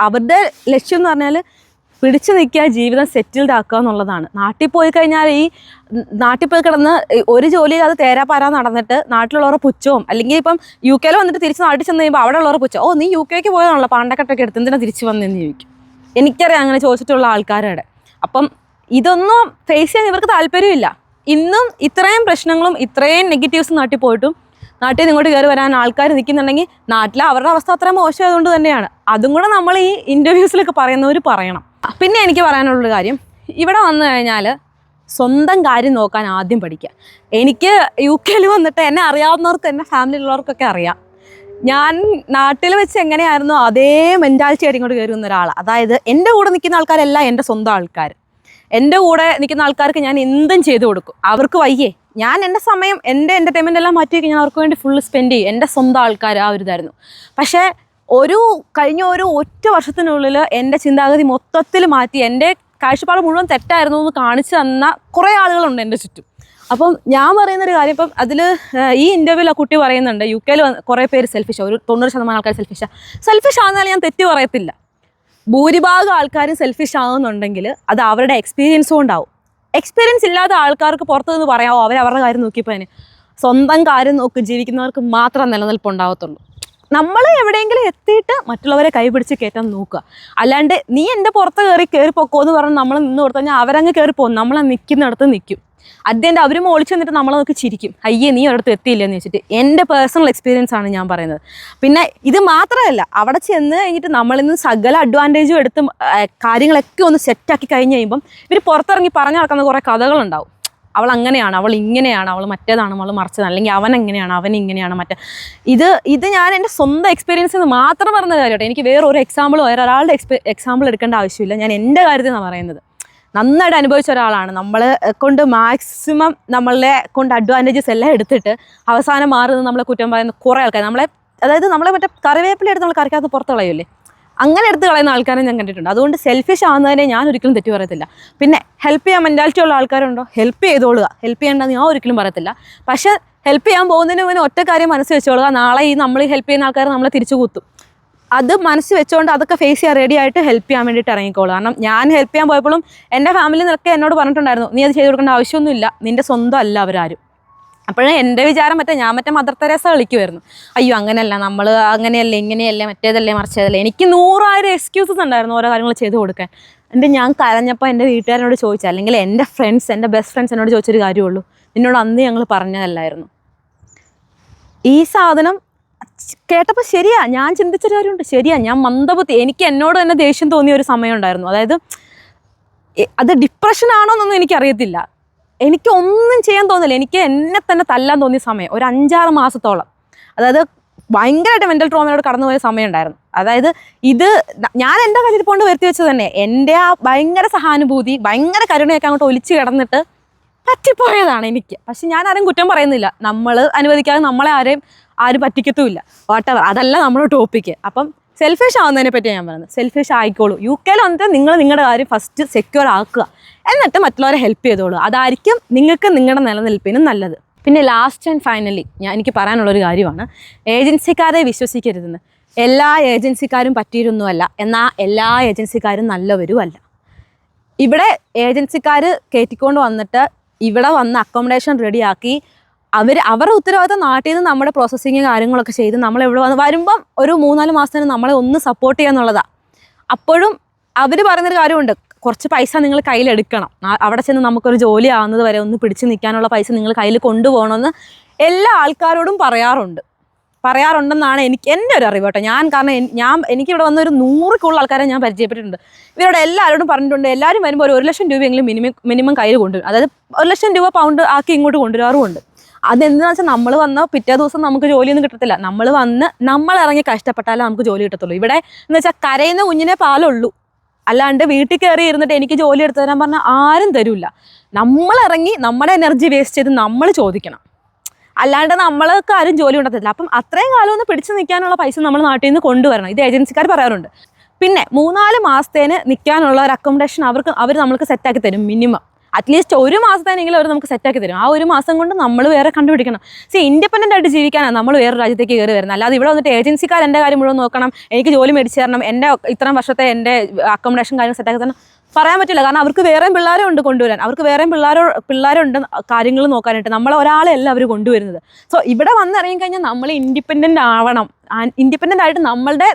അവരുടെ ലക്ഷ്യം എന്ന് പറഞ്ഞാൽ പിടിച്ചു നിൽക്കുക, ജീവിതം സെറ്റിൽഡ് ആക്കുക എന്നുള്ളതാണ്. നാട്ടിൽ പോയി കഴിഞ്ഞാൽ നാട്ടിൽ പോയി കിടന്ന് ഒരു ജോലി അത് തേരാപ്പാരാ നടന്നിട്ട് നാട്ടിലുള്ളവരുടെ പുച്ഛവും, അല്ലെങ്കിൽ ഇപ്പം UK-ൽ വന്നിട്ട് തിരിച്ച് നാട്ടിൽ ചെന്ന് കഴിയുമ്പോൾ അവിടെ ഉള്ളവർ പുച്ഛം, ഓ നീ UK-ക്ക് പോയതാണല്ലോ പാണ്ടക്കെട്ടൊക്കെ എടുത്ത് എന്തിനാ തിരിച്ച് വന്നെന്ന് ചോദിക്കും. എനിക്കറിയാം അങ്ങനെ ചോദിച്ചിട്ടുള്ള ആൾക്കാരുടെ. അപ്പം ഇതൊന്നും ഫേസ് ചെയ്യാൻ ഇവർക്ക് താല്പര്യമില്ല. ഇന്നും ഇത്രയും പ്രശ്നങ്ങളും ഇത്രയും നെഗറ്റീവ്സും നാട്ടിൽ പോയിട്ടും നാട്ടിൽ നിന്ന് ഇങ്ങോട്ട് കയറി വരാൻ ആൾക്കാർ നിൽക്കുന്നുണ്ടെങ്കിൽ നാട്ടിൽ അവരുടെ അവസ്ഥ അത്ര മോശമായതുകൊണ്ട് തന്നെയാണ്. അതും കൂടെ നമ്മൾ ഈ ഇൻ്റർവ്യൂസിലൊക്കെ പറയുന്നവർ പറയണം. പിന്നെ എനിക്ക് പറയാനുള്ളൊരു കാര്യം, ഇവിടെ വന്നു കഴിഞ്ഞാൽ സ്വന്തം കാര്യം നോക്കാൻ ആദ്യം പഠിക്കുക. എനിക്ക് UK-ൽ വന്നിട്ട് എന്നെ അറിയാവുന്നവർക്ക്, എന്നെ ഫാമിലിയിലുള്ളവർക്കൊക്കെ അറിയാം. ഞാൻ നാട്ടിൽ വെച്ച് എങ്ങനെയായിരുന്നു അതേ മെൻറ്റാലിറ്റി ആയിട്ട് ഇങ്ങോട്ട് കയറി വന്ന ഒരാളാണ്. അതായത് എൻ്റെ കൂടെ നിൽക്കുന്ന ആൾക്കാരെല്ലാം എൻ്റെ സ്വന്തം ആൾക്കാർ. എൻ്റെ കൂടെ നിൽക്കുന്ന ആൾക്കാർക്ക് ഞാൻ എന്തും ചെയ്തു കൊടുക്കും. അവർക്ക് വയ്യേ, ഞാൻ എൻ്റെ സമയം, എൻ്റെ എൻ്റർടൈൻമെൻ്റ് എല്ലാം മാറ്റി വയ്ക്കും, ഞാൻ അവർക്ക് വേണ്ടി ഫുള്ള് സ്പെൻഡ് ചെയ്യും. എൻ്റെ സ്വന്തം ആൾക്കാർ ആ ഒരു ഇതായിരുന്നു. പക്ഷേ കഴിഞ്ഞ ഒറ്റ വർഷത്തിനുള്ളിൽ എൻ്റെ ചിന്താഗതി മൊത്തത്തിൽ മാറ്റി, എൻ്റെ കാഴ്ചപ്പാട് മുഴുവൻ തെറ്റായിരുന്നു എന്ന് കാണിച്ചു തന്ന കുറേ ആളുകളുണ്ട് എൻ്റെ ചുറ്റും. അപ്പം ഞാൻ പറയുന്നൊരു കാര്യം, ഇപ്പം അതിൽ ഈ ഇൻ്റർവ്യൂവിൽ ആ കുട്ടി പറയുന്നുണ്ട്, UK-ൽ കുറേ പേര് സെൽഫിഷാണ്, ഒരു 90% ആൾക്കാർ സെൽഫിഷ് ആണെന്നാൽ ഞാൻ തെറ്റ് പറയത്തില്ല. ഭൂരിഭാഗം ആൾക്കാരും സെൽഫിഷ് ആകുന്നുണ്ടെങ്കിൽ അത് അവരുടെ എക്സ്പീരിയൻസ് കൊണ്ടാവും. എക്സ്പീരിയൻസ് ഇല്ലാത്ത ആൾക്കാർക്ക് പുറത്തു നിന്ന് പറയാമോ അവരവരുടെ കാര്യം നോക്കിയപ്പോൾ സ്വന്തം കാര്യം നോക്കി ജീവിക്കുന്നവർക്ക് മാത്രം നിലനിൽപ്പുണ്ടാകത്തുള്ളൂ. നമ്മൾ എവിടെയെങ്കിലും എത്തിയിട്ട് മറ്റുള്ളവരെ കൈപിടിച്ച് കയറ്റാൻ നോക്കുക. അല്ലാണ്ട് നീ എൻ്റെ പുറത്ത് കയറി പൊക്കോ എന്ന് പറഞ്ഞ് നമ്മൾ നിന്ന് കൊടുത്തു കഴിഞ്ഞാൽ അവരങ്ങ് കയറി പോകും, നമ്മളെ നിൽക്കുന്നിടത്ത് നിൽക്കും. അദ്ദേഹം അവർ മോളിച്ച് വന്നിട്ട് നമ്മളെ നോക്കി ചിരിക്കും, അയ്യേ നീ ഒരിടത്ത് എത്തിയില്ലെന്ന് വെച്ചിട്ട്. എൻ്റെ പേഴ്സണൽ എക്സ്പീരിയൻസ് ആണ് ഞാൻ പറയുന്നത്. പിന്നെ ഇത് മാത്രമല്ല, അവിടെ ചെന്ന് കഴിഞ്ഞിട്ട് നമ്മളിൽ നിന്ന് സകല അഡ്വാൻറ്റേജും എടുത്ത് കാര്യങ്ങളൊക്കെ ഒന്ന് സെറ്റാക്കി കഴിഞ്ഞ് കഴിയുമ്പം ഇവർ പുറത്തിറങ്ങി പറഞ്ഞു നടക്കുന്ന കുറേ കഥകളുണ്ടാവും. അവൾ അങ്ങനെയാണ്, അവൾ ഇങ്ങനെയാണ്, അവൾ മറ്റേതാണ്, അവൾ മറിച്ചതാണ്, അല്ലെങ്കിൽ അവൻ എങ്ങനെയാണ്, അവൻ ഇങ്ങനെയാണ്, ഇത് ഞാൻ എൻ്റെ സ്വന്തം എക്സ്പീരിയൻസിൽ നിന്ന് മാത്രം പറഞ്ഞ കാര്യമായിട്ട്. എനിക്ക് വേറൊരു എക്സാമ്പിൾ, ഒരാളുടെ എക്സാമ്പിൾ എടുക്കേണ്ട ആവശ്യമില്ല. ഞാൻ എൻ്റെ കാര്യത്തിൽ നിന്നാണ് പറയുന്നത്. നന്നായിട്ട് അനുഭവിച്ച ഒരാളാണ്. നമ്മൾ കൊണ്ട് മാക്സിമം നമ്മളെ കൊണ്ട് അഡ്വാൻറ്റേജസ് എല്ലാം എടുത്തിട്ട് അവസാനം മാറുന്നത് നമ്മളെ കുറ്റം പറയുന്ന കുറേ ആൾക്കാർ. നമ്മളെ അതായത് നമ്മളെ മറ്റേ കറിവേപ്പില എടുത്ത് നമ്മൾ കറിക്കകത്ത് പുറത്ത് കളയുമല്ലേ, അങ്ങനെ എടുത്ത് കളയുന്ന ആൾക്കാരെ ഞാൻ കണ്ടിട്ടുണ്ട്. അതുകൊണ്ട് സെൽഫിഷ് ആവുന്നതിനെ ഞാൻ ഒരിക്കലും തെറ്റ് പറയത്തില്ല. പിന്നെ ഹെൽപ്പ് ചെയ്യാൻ മെൻറ്റാലിറ്റി ഉള്ള ആൾക്കാരുണ്ടോ, ഹെൽപ്പ് ചെയ്തോളുക, ഹെൽപ്പ് ചെയ്യേണ്ടെന്ന് ഞാൻ ഒരിക്കലും പറയത്തില്ല. പക്ഷേ ഹെൽപ്പ് ചെയ്യാൻ പോകുന്നതിന് മുന്നേ ഒറ്റ കാര്യം മനസ്സ് വെച്ചോളുക, നാളെ ഈ നമ്മൾ ഹെൽപ്പ് ചെയ്യുന്ന ആൾക്കാർ നമ്മളെ തിരിച്ചു കുത്തും. അത് മനസ്സ് വെച്ചുകൊണ്ട് അതൊക്കെ ഫേസ് ചെയ്യാൻ റെഡി ആയിട്ട് ഹെൽപ്പ് ചെയ്യാൻ വേണ്ടിയിട്ട് ഇറങ്ങിക്കോളൂ. കാരണം ഞാൻ ഹെൽപ്പ് ചെയ്യാൻ പോയപ്പോഴും എൻ്റെ ഫാമിലിയിൽ നിന്നൊക്കെ എന്നോട് പറഞ്ഞിട്ടുണ്ടായിരുന്നു, നീ അത് ചെയ്ത് കൊടുക്കേണ്ട ആവശ്യമൊന്നുമില്ല, നിൻ്റെ സ്വന്തം അല്ല അവരാരും. അപ്പോഴേ എൻ്റെ വിചാരം ഞാൻ മറ്റേ മദർ തെരേസ കളിക്കുമായിരുന്നു. അയ്യോ അങ്ങനെയല്ല, നമ്മൾ അങ്ങനെയല്ലേ ഇങ്ങനെയല്ലേ മറ്റേതല്ലേ മറിച്ചതല്ലേ. എനിക്ക് 100,000 എക്സ്ക്യൂസസ് ഉണ്ടായിരുന്നു ഓരോ കാര്യങ്ങൾ ചെയ്ത് കൊടുക്കാൻ. ഞാൻ കരഞ്ഞപ്പോൾ എൻ്റെ വീട്ടുകാരനോട് ചോദിച്ചു, അല്ലെങ്കിൽ എൻ്റെ ഫ്രണ്ട്സ്, എൻ്റെ ബെസ്റ്റ് ഫ്രണ്ട്സ് എന്നോട് ചോദിച്ചൊരു കാര്യമുള്ളൂ, നിന്നോട് അന്ന് ഞങ്ങൾ പറഞ്ഞതല്ലായിരുന്നു. ഈ സാധനം കേട്ടപ്പോൾ ശരിയാ, ഞാൻ ചിന്തിച്ചൊരു കാര്യമുണ്ട്, ശരിയാ, ഞാൻ മന്ദബുദ്ധി. എനിക്ക് എന്നോട് തന്നെ ദേഷ്യം തോന്നിയ ഒരു സമയം ഉണ്ടായിരുന്നു. അതായത് അത് ഡിപ്രഷൻ ആണോ എന്നൊന്നും എനിക്കറിയത്തില്ല, എനിക്കൊന്നും ചെയ്യാൻ തോന്നില്ല, എനിക്ക് എന്നെ തന്നെ തല്ലാൻ തോന്നിയ സമയം ഒരു 5-6 മാസത്തോളം. അതായത് ഭയങ്കരമായിട്ട് മെൻ്റൽ ട്രോമയോട് കടന്നുപോയ സമയം ഉണ്ടായിരുന്നു. അതായത് ഇത് ഞാൻ എൻ്റെ കയ്യിരിപ്പോണ്ട് വരുത്തി വെച്ചത് തന്നെ, എൻ്റെ ആ ഭയങ്കര സഹാനുഭൂതി, ഭയങ്കര കരുണയൊക്കെ അങ്ങോട്ട് ഒലിച്ച് കിടന്നിട്ട് പറ്റിപ്പോയതാണ് എനിക്ക്. പക്ഷെ ഞാൻ ആരും കുറ്റം പറയുന്നില്ല, നമ്മൾ അനുവദിക്കാതെ നമ്മളെ ആരും പറ്റിക്കത്തുമില്ല, വാട്ടെവർ, അതല്ല നമ്മുടെ ടോപ്പിക്ക്. അപ്പം സെൽഫിഷ് ആവുന്നതിനെ പറ്റി ഞാൻ പറയുന്നത്. സെൽഫിഷ് ആയിക്കോളൂ. UK വന്നിട്ട് നിങ്ങൾ നിങ്ങളുടെ കാര്യം ഫസ്റ്റ് സെക്യൂർ ആക്കുക, എന്നിട്ട് മറ്റുള്ളവരെ ഹെൽപ്പ് ചെയ്തോളൂ. അതായിരിക്കും നിങ്ങൾക്ക് നിങ്ങളുടെ നിലനിൽപ്പിനും നല്ലത്. പിന്നെ ലാസ്റ്റ് ആൻഡ് ഫൈനലി എനിക്ക് പറയാനുള്ളൊരു കാര്യമാണ്, ഏജൻസിക്കാരെ വിശ്വസിക്കരുതെന്ന്. എല്ലാ ഏജൻസിക്കാരും പറ്റിയിരുന്നുമല്ല, എന്നാൽ എല്ലാ ഏജൻസിക്കാരും നല്ലവരുമല്ല. ഇവിടെ ഏജൻസിക്കാർ കയറ്റിക്കൊണ്ട് വന്നിട്ട് ഇവിടെ വന്ന് അക്കോമഡേഷൻ റെഡിയാക്കി അവരുടെ ഉത്തരവാദിത്തം നാട്ടിൽ നിന്ന് നമ്മുടെ പ്രോസസ്സിങ് കാര്യങ്ങളൊക്കെ ചെയ്ത് നമ്മളെവിടെ വരുമ്പം ഒരു 3-4 മാസത്തിന് നമ്മളെ ഒന്ന് സപ്പോർട്ട് ചെയ്യുക എന്നുള്ളതാണ്. അപ്പോഴും അവർ പറയുന്നൊരു കാര്യമുണ്ട്, കുറച്ച് പൈസ നിങ്ങൾ കയ്യിലെടുക്കണം, അവിടെ ചെന്ന് നമുക്കൊരു ജോലി ആവുന്നത് വരെ ഒന്ന് പിടിച്ച് നിൽക്കാനുള്ള പൈസ നിങ്ങൾ കയ്യിൽ കൊണ്ടുപോകണമെന്ന് എല്ലാ ആൾക്കാരോടും പറയാറുണ്ടെന്നാണ് എൻ്റെ ഒരു അറിവ് കേട്ടോ. കാരണം എനിക്കിവിടെ വന്ന ഒരു 100 ആൾക്കാരെ ഞാൻ പരിചയപ്പെട്ടിട്ടുണ്ട്. ഇവരോട് എല്ലാവരോടും പറഞ്ഞിട്ടുണ്ട്, എല്ലാവരും വരുമ്പോൾ ഒരു 1 ലക്ഷം രൂപയെങ്കിലും മിനിമം കയ്യിൽ കൊണ്ടുവരും. അതായത് 1 ലക്ഷം രൂപ പൗണ്ട് ആക്കി ഇങ്ങോട്ട് കൊണ്ടുവരാറുമുണ്ട്. അതെന്താണെന്ന് വെച്ചാൽ നമ്മൾ വന്ന പിറ്റേ ദിവസം നമുക്ക് ജോലിയൊന്നും കിട്ടത്തില്ല, നമ്മൾ ഇറങ്ങി കഷ്ടപ്പെട്ടാലേ നമുക്ക് ജോലി കിട്ടത്തുള്ളൂ. ഇവിടെ എന്ന് വെച്ചാൽ കരയുന്ന കുഞ്ഞിനെ പാലുള്ളൂ, അല്ലാണ്ട് വീട്ടിൽ കയറി ഇരുന്നിട്ട് എനിക്ക് ജോലി എടുത്തു തരാൻ പറഞ്ഞാൽ ആരും തരില്ല. നമ്മളിറങ്ങി നമ്മുടെ എനർജി വേസ്റ്റ് ചെയ്ത് നമ്മൾ ചോദിക്കണം, അല്ലാണ്ട് നമ്മൾക്ക് ആരും ജോലി ഉണ്ടാകത്തില്ല. അപ്പം അത്രയും കാലം ഒന്ന് പിടിച്ച് നിൽക്കാനുള്ള പൈസ നമ്മൾ നാട്ടിൽ നിന്ന് കൊണ്ടുവരണം. ഇത് ഏജൻസിക്കാർ പറയാറുണ്ട്. പിന്നെ 3-4 മാസത്തേന് നിൽക്കാനുള്ള ഒരു അക്കോമഡേഷൻ അവർ നമ്മൾക്ക് സെറ്റാക്കി തരും. മിനിമം അറ്റ്ലീസ്റ്റ് 1 മാസത്തേനെങ്കിലും അവർ നമുക്ക് സെറ്റാക്കി തരും. ആ 1 മാസം കൊണ്ട് നമ്മൾ വേറെ കണ്ടുപിടിക്കണം. ഇൻഡിപെൻഡൻ്റ് ആയിട്ട് ജീവിക്കാനാണ് നമ്മൾ വേറെ രാജ്യത്തേക്ക് കയറി വരുന്നത്. അല്ലാതെ ഇവിടെ വന്നിട്ട് ഏജൻസിക്കാർ എൻ്റെ കാര്യം മുഴുവൻ നോക്കണം, എനിക്ക് ജോലി മേടിച്ച് തരണം, എൻ്റെ ഇത്രയും വർഷത്തെ എൻ്റെ അക്കോമഡേഷൻ കാര്യം സെറ്റാക്കി തരണം പറയാൻ പറ്റില്ല. കാരണം അവർക്ക് വേറെയും പിള്ളേരും ഉണ്ട് കൊണ്ടുവരാൻ, അവർക്ക് വേറെയും പിള്ളേരുണ്ട് കാര്യങ്ങൾ നോക്കാനായിട്ട്. ഒരാളെ അല്ല അവർ കൊണ്ടുവരുന്നത്. ഇവിടെ വന്നിറങ്ങിക്കഴിഞ്ഞാൽ നമ്മൾ ഇൻഡിപെൻഡൻ്റ് ആവണം. ഇൻഡിപെൻഡൻ്റ് ആയിട്ട് നമ്മുടെ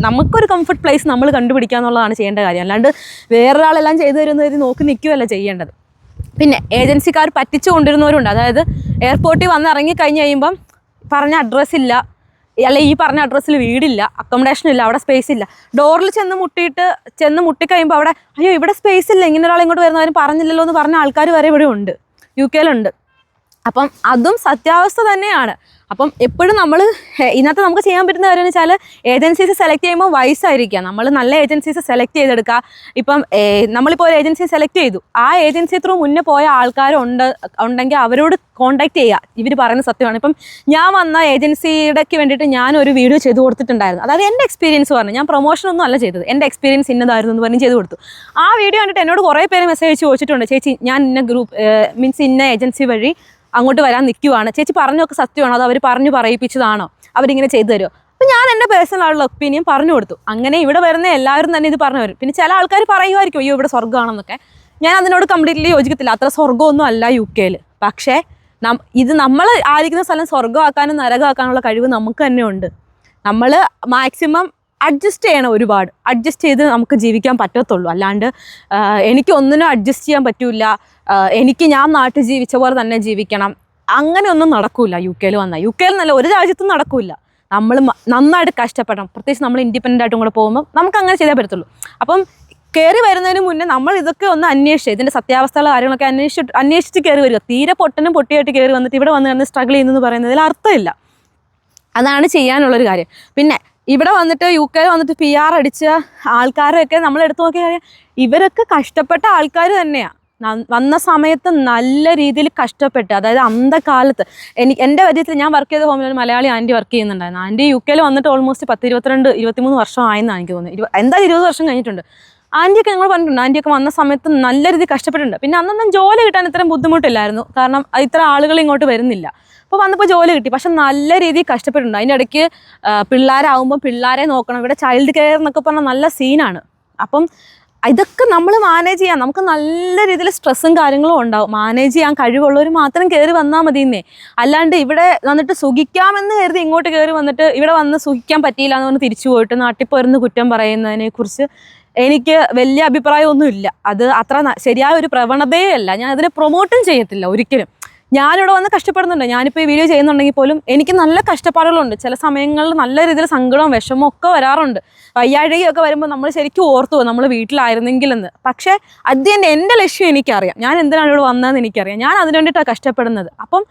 നമുക്കൊരു കംഫർട്ട് പ്ലേസ് നമ്മൾ കണ്ടുപിടിക്കുക എന്നുള്ളതാണ് ചെയ്യേണ്ട കാര്യം. അല്ലാണ്ട് വേറൊരാളെല്ലാം ചെയ്തു തരുന്നത് നോക്കി നിൽക്കുകയല്ല ചെയ്യേണ്ടത്. പിന്നെ ഏജൻസിക്കാർ പറ്റിച്ചു കൊണ്ടിരുന്നവരുണ്ട്. അതായത് എയർപോർട്ടിൽ വന്ന് ഇറങ്ങി കഴിഞ്ഞ് കഴിയുമ്പം പറഞ്ഞ അഡ്രസ്സില്ല, അല്ലെ ഈ പറഞ്ഞ അഡ്രസ്സിൽ വീടില്ല, അക്കോമഡേഷൻ ഇല്ല, അവിടെ സ്പേസ് ഇല്ല. ഡോറിൽ ചെന്ന് മുട്ടിക്കഴിയുമ്പോൾ അവിടെ അയ്യോ ഇവിടെ സ്പേസ് ഇല്ല, ഇങ്ങനെ ഒരാൾ ഇങ്ങോട്ട് വരുന്നവരും പറഞ്ഞില്ലല്ലോ എന്ന് പറഞ്ഞ ആൾക്കാർ വരെ ഇവിടെ ഉണ്ട്, UK അപ്പം അതും സത്യാവസ്ഥ തന്നെയാണ്. അപ്പം എപ്പോഴും ഇതിനകത്ത് നമുക്ക് ചെയ്യാൻ പറ്റുന്ന കാര്യം എന്ന് വെച്ചാൽ ഏജൻസീസ് സെലക്ട് ചെയ്യുമ്പോൾ വയസ്സായിരിക്കുക. നമ്മൾ നല്ല ഏജൻസീസ് സെലക്ട് ചെയ്തെടുക്കുക. ഇപ്പം നമ്മളിപ്പോൾ ഒരു ഏജൻസി സെലക്ട് ചെയ്തു, ആ ഏജൻസി ത്രൂ മുന്നേ പോയ ആൾക്കാരുണ്ടെങ്കിൽ അവരോട് കോൺടാക്ട് ചെയ്യുക. ഇവർ പറയുന്ന സത്യമാണ്. ഇപ്പം ഞാൻ വന്ന ഏജൻസിയുടെക്ക് വേണ്ടിയിട്ട് ഞാനൊരു വീഡിയോ ചെയ്ത് കൊടുത്തിട്ടുണ്ടായിരുന്നു. അതായത് എൻ്റെ എക്സ്പീരിയൻസ് പറഞ്ഞു, ഞാൻ പ്രൊമോഷനൊന്നും അല്ല ചെയ്തത്, എൻ്റെ എക്സ്പീരിയൻസ് ഇന്നതായിരുന്നു എന്ന് പറഞ്ഞ് ചെയ്ത് കൊടുത്തു. ആ വീഡിയോ കണ്ടിട്ട് എന്നോട് കുറേ പേര് മെസ്സേജ് ചോദിച്ചിട്ടുണ്ട്, ചേച്ചി ഞാൻ ഇന്ന ഇന്ന ഏജൻസി വഴി അങ്ങോട്ട് വരാൻ നിൽക്കുവാണ്, ചേച്ചി പറഞ്ഞൊക്കെ സത്യമാണോ, അത് അവർ പറഞ്ഞു പറയിപ്പിച്ചതാണോ, അവരിങ്ങനെ ചെയ്തു തരുമോ? അപ്പം ഞാൻ എൻ്റെ പേഴ്സണൽ ആയിട്ടുള്ള ഒപ്പീനിയൻ പറഞ്ഞു കൊടുത്തു. അങ്ങനെ ഇവിടെ വരുന്ന എല്ലാവരും തന്നെ ഇത് പറഞ്ഞു വരും. പിന്നെ ചില ആൾക്കാർ പറയുമായിരിക്കും അയ്യോ ഇവിടെ സ്വർഗ്ഗമാണെന്നൊക്കെ. ഞാൻ അതിനോട് കംപ്ലീറ്റ്ലി യോജിക്കത്തില്ല. അത്ര സ്വർഗ്ഗമൊന്നും അല്ല UK. പക്ഷേ ഇത് നമ്മൾ ആയിരിക്കുന്ന സ്ഥലം സ്വർഗ്ഗമാക്കാനും നരകമാക്കാനുള്ള കഴിവ് നമുക്ക് തന്നെ ഉണ്ട്. നമ്മൾ മാക്സിമം അഡ്ജസ്റ്റ് ചെയ്യണം, ഒരുപാട് അഡ്ജസ്റ്റ് ചെയ്ത് നമുക്ക് ജീവിക്കാൻ പറ്റത്തുള്ളൂ. അല്ലാണ്ട് എനിക്കൊന്നിനും അഡ്ജസ്റ്റ് ചെയ്യാൻ പറ്റില്ല, ഞാൻ നാട്ടിൽ ജീവിച്ച പോലെ തന്നെ ജീവിക്കണം, അങ്ങനെയൊന്നും നടക്കില്ല UK വന്നാൽ. UK നല്ല ഒരു രാജ്യത്തും നടക്കില്ല. നമ്മൾ നന്നായിട്ട് കഷ്ടപ്പെടണം. പ്രത്യേകിച്ച് നമ്മൾ ഇൻഡിപെൻഡൻ്റ് ആയിട്ടും കൂടെ പോകുമ്പോൾ നമുക്ക് അങ്ങനെ ചെയ്തേ പറ്റത്തുള്ളൂ. അപ്പം കയറി വരുന്നതിന് മുന്നേ നമ്മൾ ഇതൊക്കെ ഒന്ന് അന്വേഷിച്ച് ഇതിൻ്റെ സത്യാവസ്ഥയുള്ള കാര്യങ്ങളൊക്കെ അന്വേഷിച്ച് കയറി വരിക. തീരെ പൊട്ടിയായിട്ട് കയറി വന്നിട്ട് ഇവിടെ വന്ന് സ്ട്രഗിൾ ചെയ്യുന്നതെന്ന് പറയുന്നതിൽ അർത്ഥമില്ല. അതാണ് ചെയ്യാനുള്ളൊരു കാര്യം. പിന്നെ ഇവിടെ വന്നിട്ട് UK വന്നിട്ട് PR അടിച്ച ആൾക്കാരൊക്കെ നമ്മൾ എടുത്തു നോക്കിയാൽ ഇവരൊക്കെ കഷ്ടപ്പെട്ട ആൾക്കാർ തന്നെയാണ്. വന്ന സമയത്ത് നല്ല രീതിയിൽ കഷ്ടപ്പെട്ട്, അതായത് അന്ധകാലത്ത് എൻ്റെ കാര്യത്തിൽ ഞാൻ വർക്ക് ചെയ്ത ഹോമിൽ ഒരു മലയാളി ആൻറ്റി വർക്ക് ചെയ്യുന്നുണ്ടായിരുന്നു. ആൻറ്റി UK വന്നിട്ട് ഓൾമോസ്റ്റ് 23 വർഷം ആയെന്നാണ് എനിക്ക് തോന്നുന്നത്. എന്തായാലും 20 വർഷം കഴിഞ്ഞിട്ടുണ്ട്. ആൻറ്റിയൊക്കെ ഞങ്ങൾ പറഞ്ഞിട്ടുണ്ട്, ആൻറ്റിയൊക്കെ വന്ന സമയത്ത് നല്ല രീതിയിൽ കഷ്ടപ്പെട്ടിട്ടുണ്ട്. പിന്നെ അന്നൊന്നും ജോലി കിട്ടാൻ ഇത്രയും ബുദ്ധിമുട്ടില്ലായിരുന്നു, കാരണം ഇത്ര ആളുകൾ ഇങ്ങോട്ട് വരുന്നില്ല. അപ്പോൾ വന്നപ്പോൾ ജോലി കിട്ടി, പക്ഷെ നല്ല രീതിയിൽ കഷ്ടപ്പെട്ടിട്ടുണ്ട്. അതിൻ്റെ ഇടയ്ക്ക് പിള്ളേരാകുമ്പോൾ പിള്ളേരെ നോക്കണം, ഇവിടെ ചൈൽഡ് കെയർ എന്നൊക്കെ പറഞ്ഞാൽ നല്ല സീനാണ്. അപ്പം ഇതൊക്കെ നമ്മൾ മാനേജ് ചെയ്യാം. നമുക്ക് നല്ല രീതിയിൽ സ്ട്രെസ്സും കാര്യങ്ങളും ഉണ്ടാവും. മാനേജ് ചെയ്യാൻ കഴിവുള്ളവർ മാത്രം കയറി വന്നാൽ മതിയെന്നേ. അല്ലാണ്ട് ഇവിടെ വന്നിട്ട് സുഖിക്കാമെന്ന് കരുതി ഇങ്ങോട്ട് കയറി വന്നിട്ട് ഇവിടെ വന്ന് സുഖിക്കാൻ പറ്റിയില്ല എന്ന് പറഞ്ഞ് തിരിച്ചു പോയിട്ട് നാട്ടിൽ പോയിരുന്ന് കുറ്റം പറയുന്നതിനെക്കുറിച്ച് എനിക്ക് വലിയ അഭിപ്രായമൊന്നുമില്ല. അത് അത്ര ശരിയായ ഒരു പ്രവണതയേ അല്ല. ഞാൻ അതിനെ പ്രൊമോട്ടും ചെയ്യത്തില്ല ഒരിക്കലും. ഞാനിവിടെ വന്ന് കഷ്ടപ്പെടുന്നുണ്ട്. ഞാനിപ്പോൾ ഈ വീഡിയോ ചെയ്യുന്നുണ്ടെങ്കിൽ പോലും എനിക്ക് നല്ല കഷ്ടപ്പാടുകളുണ്ട്. ചില സമയങ്ങളിൽ നല്ല രീതിയിൽ സങ്കടവും വിഷമവും ഒക്കെ വരാറുണ്ട്. വയ്യാഴികയൊക്കെ വരുമ്പോൾ നമ്മൾ ശരിക്കും ഓർത്തു പോകും നമ്മൾ വീട്ടിലായിരുന്നെങ്കിലെന്ന്. പക്ഷേ ആദ്യം എൻ്റെ ലക്ഷ്യം എനിക്കറിയാം, ഞാൻ എന്തിനാണ് ഇവിടെ വന്നതെന്ന് എനിക്കറിയാം. ഞാൻ അതിനു വേണ്ടിയിട്ടാണ് കഷ്ടപ്പെടുന്നത്. അപ്പം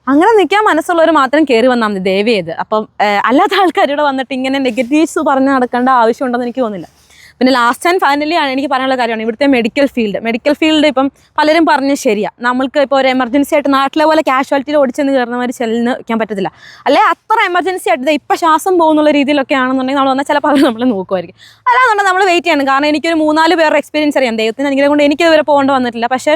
അങ്ങനെ നിൽക്കാൻ മനസ്സുള്ളവർ മാത്രം കയറി വന്നാൽ മതി ദയവ് ചെയ്ത്. അപ്പം അല്ലാത്ത ആൾക്കാരിവിടെ വന്നിട്ട് ഇങ്ങനെ നെഗറ്റീവ്സ് പറഞ്ഞ് നടക്കേണ്ട ആവശ്യമുണ്ടെന്ന് എനിക്ക് തോന്നുന്നില്ല. പിന്നെ ലാസ്റ്റ് ആൻഡ് ഫൈനലി ആണ് എനിക്ക് പറയാനുള്ള കാര്യമാണ് ഇവിടുത്തെ മെഡിക്കൽ ഫീൽഡ് ഇപ്പം പലരും പറഞ്ഞ് ശരിയാണ്. നമ്മൾക്ക് ഇപ്പോൾ ഒരു എമർജൻസി ആയിട്ട് നാട്ടിലെ പോലെ കാഷ്വാലിറ്റിയിൽ ഓടിച്ചെന്ന് കയറുന്നവർ ചെല്ലുന്ന വയ്ക്കാൻ പറ്റത്തില്ല. അല്ലെ അത്ര എമർജൻസി ആയിട്ട് ഇപ്പം ശ്വാസം പോകുന്നുള്ള രീതിയിലൊക്കെ ആണെന്നുണ്ടെങ്കിൽ നമ്മൾ വന്നാൽ ചിലപ്പോൾ അവർ നമ്മൾ നോക്കുമായിരിക്കും. അല്ലാന്നുണ്ടെങ്കിൽ നമ്മൾ വെയിറ്റ് ചെയ്യണം. കാരണം എനിക്കൊരു 3-4 പേരുടെ എക്സ്പീരിയൻസ് അറിയാം. ദൈവത്തിന് അനുഗ്രഹം കൊണ്ട് എനിക്ക് ഇതുവരെ പോകേണ്ടി വന്നിട്ടില്ല. പക്ഷേ